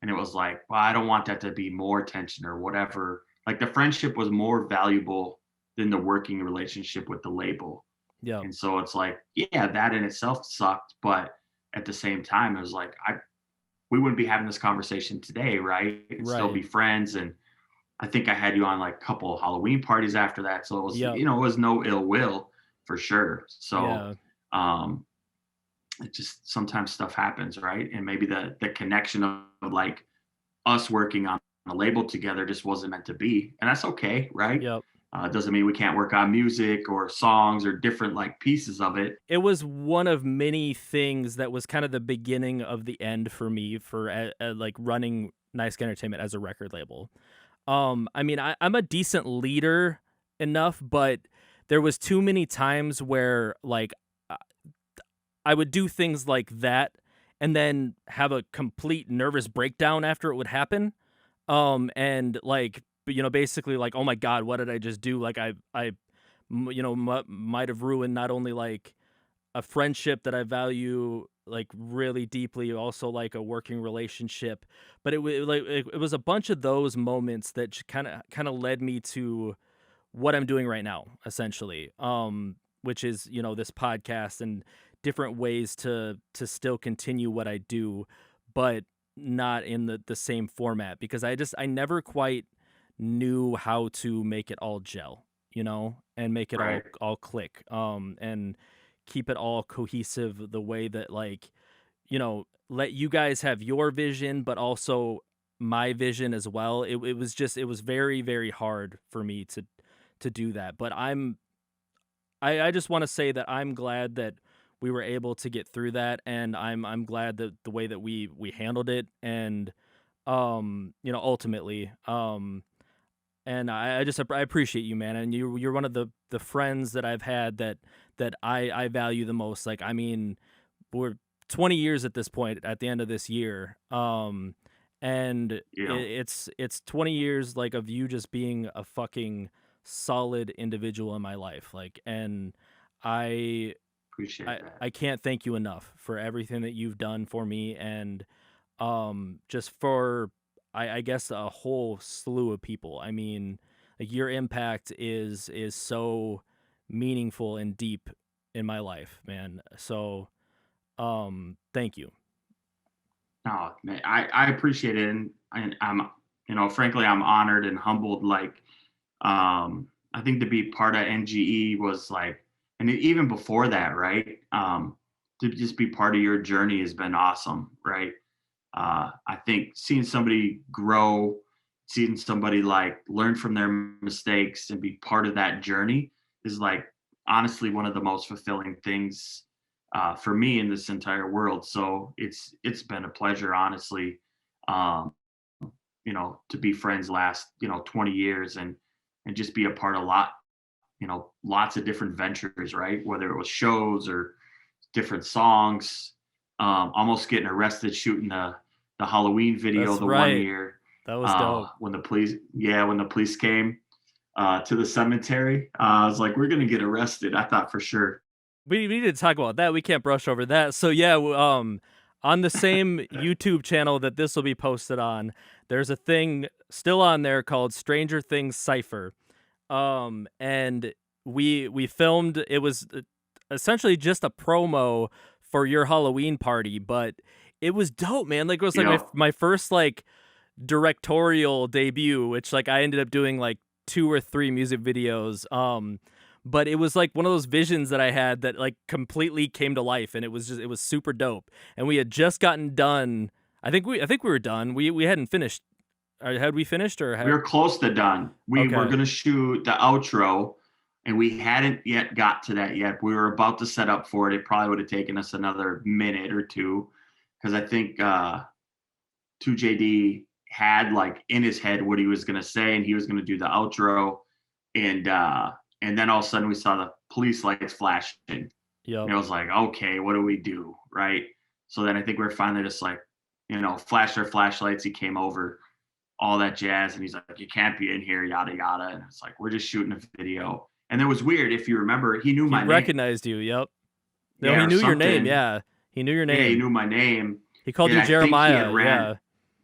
And it was like, well, I don't want that to be more tension or whatever. Like the friendship was more valuable than the working relationship with the label. Yep. And so it's like, yeah, that in itself sucked, but at the same time, it was like we wouldn't be having this conversation today, right? And still Right. be friends. And I think I had you on like a couple of Halloween parties after that. So it was, Yep. it was no ill will for sure. So Yeah. um it just sometimes stuff happens, right? And maybe the connection of like us working on a label together just wasn't meant to be. And that's okay, right? Yep. It doesn't mean we can't work on music or songs or different like pieces of it. It was one of many things that was kind of the beginning of the end for me for like running Nice Guy Entertainment as a record label. I mean, I'm a decent leader enough, but there was too many times where like I I would do things like that and then have a complete nervous breakdown after it would happen. And like basically like, oh my god, what did I just do? Like I might have ruined not only like a friendship that I value like really deeply, also like a working relationship. But it was a bunch of those moments that kind of led me to what I'm doing right now, essentially. Which is, this podcast and different ways to still continue what I do, but not in the same format, because I never quite knew how to make it all gel, and make it Right. all click, and keep it all cohesive the way that, like, let you guys have your vision, but also my vision as well. It was very, very hard for me to do that. But I just want to say that I'm glad that we were able to get through that, and I'm glad that the way that we handled it, and ultimately, and I appreciate you, man, and you're one of the friends that I've had that I value the most. Like, I mean, we're 20 years at this point at the end of this year, and Yeah. it's 20 years, like, of you just being a fucking solid individual in my life, like, and I Appreciate that. I can't thank you enough for everything that you've done for me, and just for, I guess, a whole slew of people. I mean, like, your impact is so meaningful and deep in my life, man. So thank you. No, man, I appreciate it, and I'm, frankly, I'm honored and humbled. Like, I think to be part of NGE was like, and even before that, right? To just be part of your journey has been awesome, right? I think seeing somebody grow, seeing somebody like learn from their mistakes and be part of that journey is like honestly one of the most fulfilling things for me in this entire world. So it's been a pleasure, honestly, um, to be friends last 20 years and just be a part of lots of different ventures, right? Whether it was shows or different songs, almost getting arrested shooting the Halloween video That's the one right. year, That was dope. when the police came to the cemetery. I was like, we're gonna get arrested. I thought for sure. We need to talk about that. We can't brush over that. So yeah, on the same YouTube channel that this will be posted on, there's a thing still on there called Stranger Things Cipher. And we filmed, it was essentially just a promo for your Halloween party, but it was dope, man. Like, it was like my Yep. my first like directorial debut, which, like, I ended up doing like 2 or 3 music videos. But it was like one of those visions that I had that, like, completely came to life, and it was super dope. And we had just gotten done. I think we were done. We hadn't finished. Had we finished, or We had? were close to done. We were Okay. gonna shoot the outro, and we hadn't yet got to that yet. We were about to set up for it. It probably would have taken us another minute or two because I think 2JD had like in his head what he was gonna say, and he was gonna do the outro, and then all of a sudden we saw the police lights flashing, and Yep. it was like, okay, what do we do, right? So then I think we are finally just like, flashed our flashlights. He came over, all that jazz, and he's like, you can't be in here, yada yada, and it's like we're just shooting a video. And it was weird, if you remember, he knew He my name, recognized you. Yep. No, yeah, he or knew your name. something. Yeah. He knew your Yeah, he name. knew my name, He called and you I think he had Jeremiah. ran.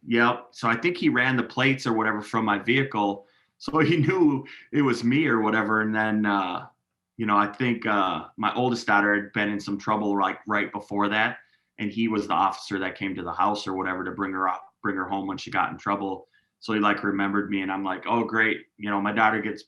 Yeah. Yep. So I think he ran the plates or whatever from my vehicle. So he knew it was me or whatever. And then, I think my oldest daughter had been in some trouble like right before that. And he was the officer that came to the house or whatever to bring her home when she got in trouble. So he like remembered me, and I'm like, oh, great. My daughter gets,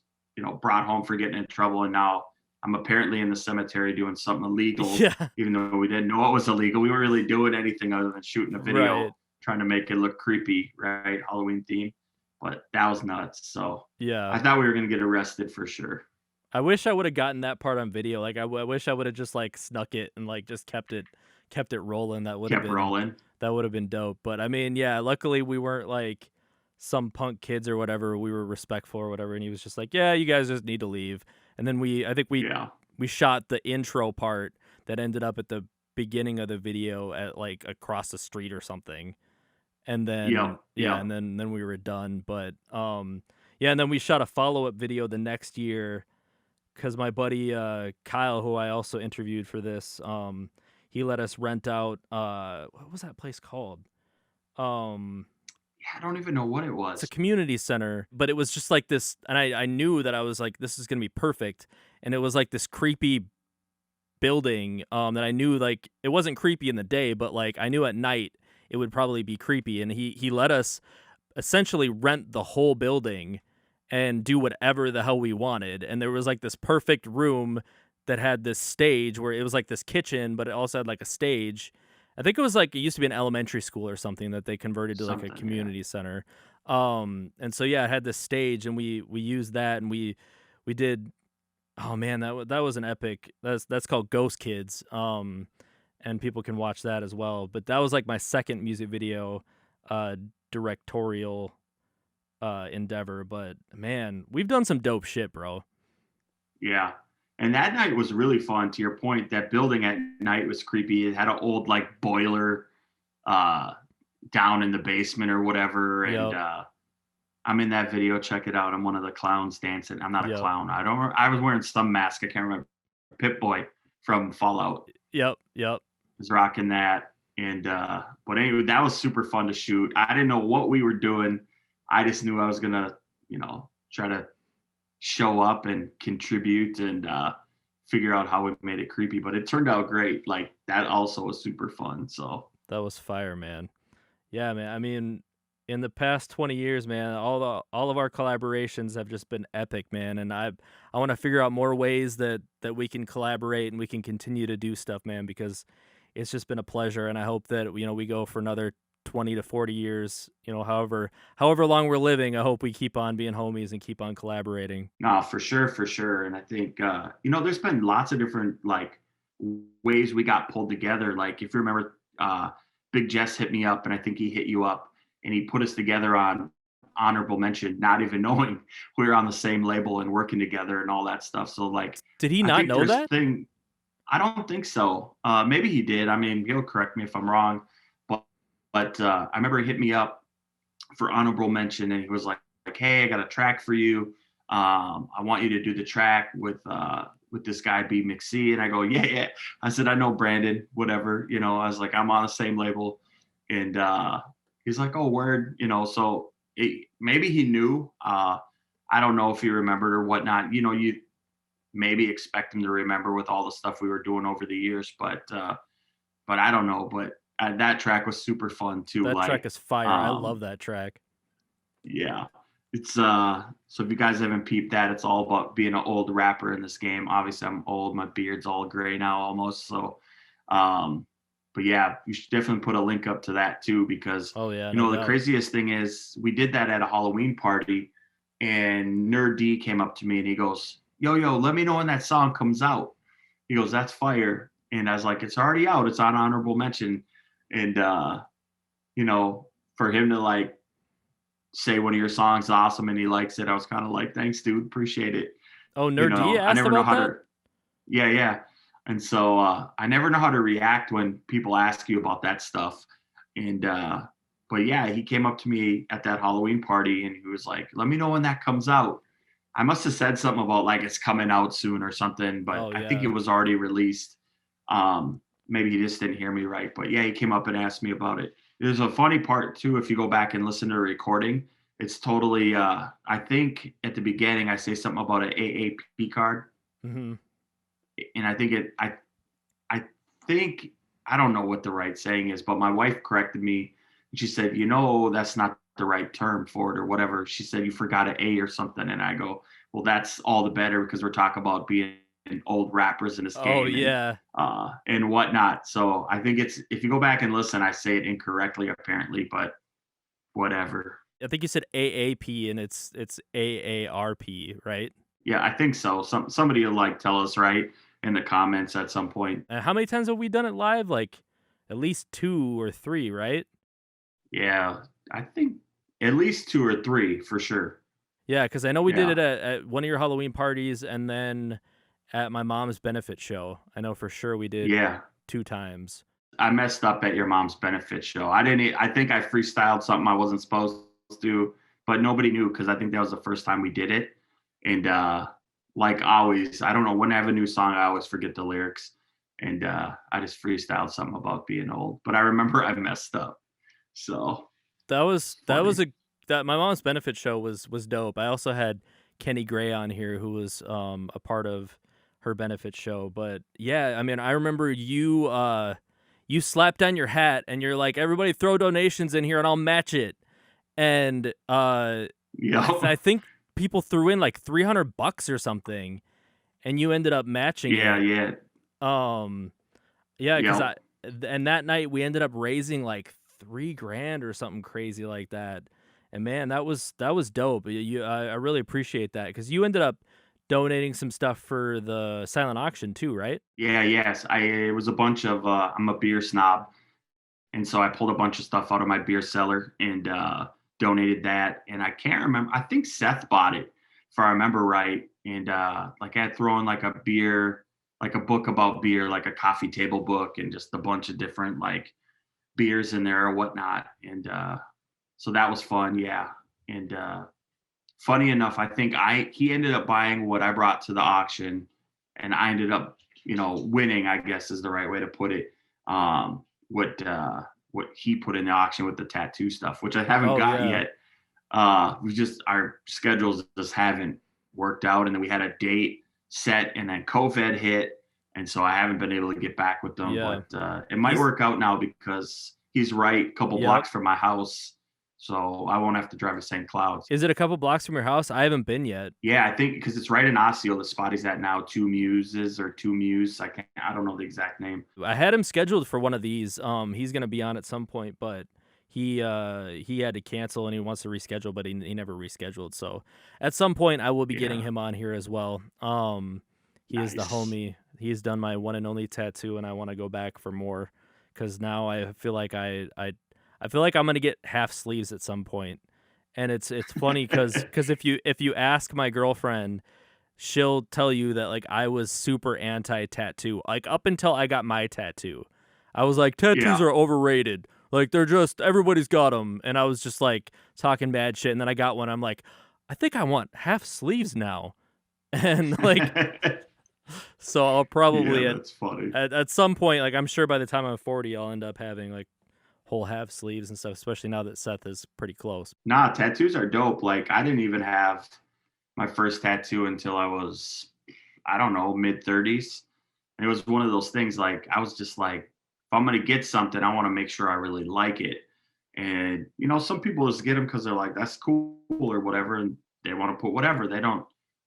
brought home for getting in trouble. And now I'm apparently in the cemetery doing something illegal, Yeah. even though we didn't know it was illegal. We weren't really doing anything other than shooting a video, Right. trying to make it look creepy, right? Halloween theme. But that was nuts. So Yeah. I thought we were going to get arrested for sure. I wish I would have gotten that part on video. Like, I wish I would have just, like, snuck it and, like, just kept it rolling. Kept rolling. That would have been dope. But I mean, yeah, luckily we weren't like some punk kids or whatever. We were respectful or whatever, and he was just like, "Yeah, you guys just need to leave." And then I think Yeah. we shot the intro part that ended up at the beginning of the video at, like, across the street or something. And then Yep. yeah, Yep. and then we were done. But yeah, and then we shot a follow-up video the next year because my buddy Kyle, who I also interviewed for this, he let us rent out what was that place called? Um, Yeah, I don't even know what it it's a was. community center, but it was just like this, and I knew that I was like, this is gonna be perfect, and it was like this creepy building that I knew like it wasn't creepy in the day, but like I knew at night it would probably be creepy, and he let us essentially rent the whole building and do whatever the hell we wanted. And there was like this perfect room that had this stage where it was like this kitchen, but it also had like a stage. I think it was like it used to be an elementary school or something that they converted to like a Something, yeah. community center. And so yeah, it had this stage and we used that and we did oh man, that was an epic. That's called Ghost Kids. And people can watch that as well. But that was like my second music video uh directorial endeavor, but man, we've done some dope shit, bro. Yeah. And that night was really fun. To your point, that building at night was creepy. It had an old like boiler uh down in the basement or whatever. And Yep, I'm in that video. Check it out. I'm one of the clowns dancing. I'm not a yep, clown. I was wearing some mask. I can't remember. Pip Boy from Fallout yep. was rocking that. And but anyway, that was super fun to shoot. I didn't know what we were doing. I just knew I was gonna, try to show up and contribute and figure out how we made it creepy. But it turned out great. Like that also was super fun. So That was fire, man. Yeah, man. I mean, in the past 20 years, man, all of our collaborations have just been epic, man. And I want to figure out more ways that we can collaborate and we can continue to do stuff, man, because it's just been a pleasure. And I hope that we go for another 20 to 40 years, however long we're living. I hope we keep on being homies and keep on collaborating. no, for sure, for sure. And I think there's been lots of different like ways we got pulled together. Like if you remember, Big Jess hit me up, and I think he hit you up, and he put us together on honorable mention, not even knowing we were on the same label and working together and all that stuff. So like, Did he I not think know there's that? thing. I don't think so. Maybe he did. I mean, he'll correct me if I'm wrong, but I remember he hit me up for honorable mention, and he was like, "Hey, I got a track for you. I want you to do the track with this guy B McC." And I go, "Yeah, yeah." I said, "I know Brandon, whatever." I was like, "I'm on the same label," and he's like, "Oh, word," So maybe he knew. I don't know if he remembered or whatnot. You maybe expect him to remember with all the stuff we were doing over the years, but I don't know. But that track was super fun too. That track Like, is fire. I um, love that track. yeah. It's so if you guys haven't peeped that, it's all about being an old rapper in this game. Obviously, I'm old, my beard's all gray now almost. So um but yeah, you should definitely put a link up to that too, because Oh yeah, no the doubt. craziest thing is we did that at a Halloween party, and Nerd D came up to me and he goes, Yo, let me know when that song comes out. He goes, "That's fire." And I was like, "It's already out, it's on honorable mention." And you know, for him to like say one of your songs is awesome and he likes it, I was kind of like, "Thanks, dude. Appreciate it." Oh, Nerd D I asked never know about how that? to, yeah, yeah. And so I never know how to react when people ask you about that stuff. And, but yeah, he came up to me at that Halloween party and he was like, "Let me know when that comes out." I must have said something about like it's coming out soon or something, but Oh I think it yeah. was already released. Maybe he just didn't hear me right, but yeah, he came up and asked me about it. There's a funny part too. If you go back and listen to the recording, it's totally. I think at the beginning I say something about an AAP card, Mhm. and I think I think I don't know what the right saying is, but my wife corrected me. And she said, that's not the right term for it or whatever. She said you forgot an A or something, and I go, well, that's all the better because we're talking about being old rappers in this Oh game yeah. and whatnot. So I think it's if you go back and listen, I say it incorrectly apparently, but whatever. I think you said AAP and it's AARP, right? Yeah, I think so. Somebody will like tell us right in the comments at some point. And how many times have we done it live? Like at least 2 or 3, right? Yeah, I think at least two or three for sure. Yeah, because I know we did Yeah, it at one of your Halloween parties and then at my mom's benefit show. I know for sure we did yeah. 2 times. I messed up at your mom's benefit show. I didn't. I think I freestyled something I wasn't supposed to, but nobody knew because I think that was the first time we did it. And like always, I don't know, when I have a new song, I always forget the lyrics. And I just freestyled something about being old. But I remember I messed up. So That was it's that was funny. a that my mom's benefit show was dope. I also had Kenny Gray on here who was a part of her benefit show. But yeah, I mean, I remember you slapped on your hat and you're like, everybody throw donations in here and I'll match it. And I Yeah. think people threw in like $300 or something, and you ended up matching Yeah, it. yeah. Um, yeah, because Yep. and that night we ended up raising like 3 grand or something crazy like that. And man, that was dope. I really appreciate that because you ended up donating some stuff for the silent auction too, right? Yeah, yes. It was a bunch of I'm a beer snob. And so I pulled a bunch of stuff out of my beer cellar and donated that. And I can't remember. I think Seth bought it, if I remember right. And like I had thrown like a beer, like a book about beer, like a coffee table book, and just a bunch of different like beers in there or whatnot. And so that was fun, yeah. And funny enough, I think I he ended up buying what I brought to the auction, and I ended up, winning. I guess is the right way to put it. What he put in the auction with the tattoo stuff, which I haven't Oh got yeah. yet. We just our schedules just haven't worked out, and then we had a date set, and then COVID hit, and so I haven't been able to get back with them. Yeah. But it might He's work out now because he's right a couple Yep. blocks from my house, so I won't have to drive the St. Clouds. Is it a couple blocks from your house? I haven't been yet. Yeah, I think because it's right in Osseo, the spot he's at now, Two Muses or Two Muse. I don't know the exact name. I had him scheduled for one of these. He's gonna be on at some point, but he had to cancel and he wants to reschedule, but he never rescheduled. So at some point I will be getting Yeah, him on here as well. He is the nice. homie. He's done my one and only tattoo, and I want to go back for more because now I feel like I feel like I'm gonna get half sleeves at some point. And it's funny because if you ask my girlfriend, she'll tell you that like I was super anti tattoo. Like up until I got my tattoo, I was like tattoos Yeah. are overrated. Like they're just everybody's got them, and I was just like talking bad shit. And then I got one. I'm like, I think I want half sleeves now, and like so I'll Yeah, probably that's funny. at some point, like I'm sure by the time I'm 40, I'll end up having like whole half sleeves and stuff. Especially now that Seth is pretty close. Nah, tattoos are dope. Like I didn't even have my first tattoo until I was, I don't know, mid 30s. And it was one of those things like I was just like, if I'm gonna get something, I want to make sure I really like it. And some people just get them because they're like, that's cool or whatever, and they want to put whatever. They don't,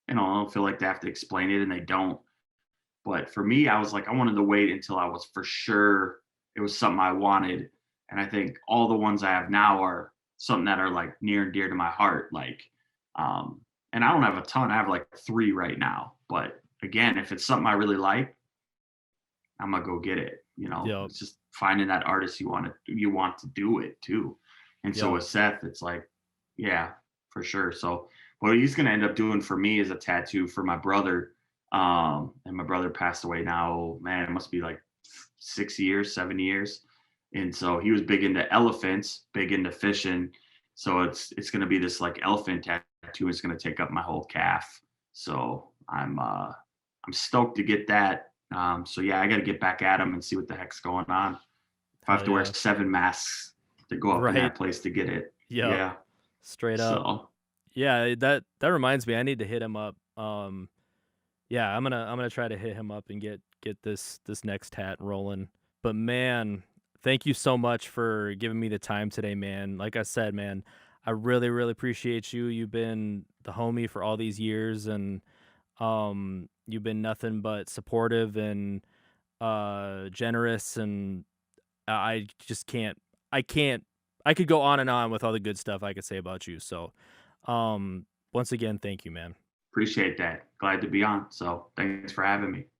I don't feel like they have to explain it, and they don't. But for me, I was like, I wanted to wait until I was for sure it was something I wanted. And I think all the ones I have now are something that are like near and dear to my heart. Like, and I don't have a ton. I have like three right now. But again, if it's something I really like, I'm gonna go get it. Yep. It's just finding that artist you want to do it too. And so Yep. with Seth, it's like, yeah, for sure. So what he's gonna end up doing for me is a tattoo for my brother. And my brother passed away now, man, it must be like 6 years, 7 years. And so he was big into elephants, big into fishing. So it's gonna be this like elephant tattoo. It's gonna take up my whole calf. So I'm stoked to get that. So yeah, I got to get back at him and see what the heck's going on. If I have Hell to wear yeah. 7 masks to go up in Right. that place to get it, Yep. yeah. Straight up. So Yeah, that reminds me, I need to hit him up. Yeah, I'm gonna try to hit him up and get this next hat rolling. But man, thank you so much for giving me the time today, man. Like I said, man, I really appreciate you. You've been the homie for all these years, and you've been nothing but supportive and generous, and I just can't I can't I could go on and on with all the good stuff I could say about you. So, once again, thank you, man. appreciate that. Glad to be on. So thanks for having me.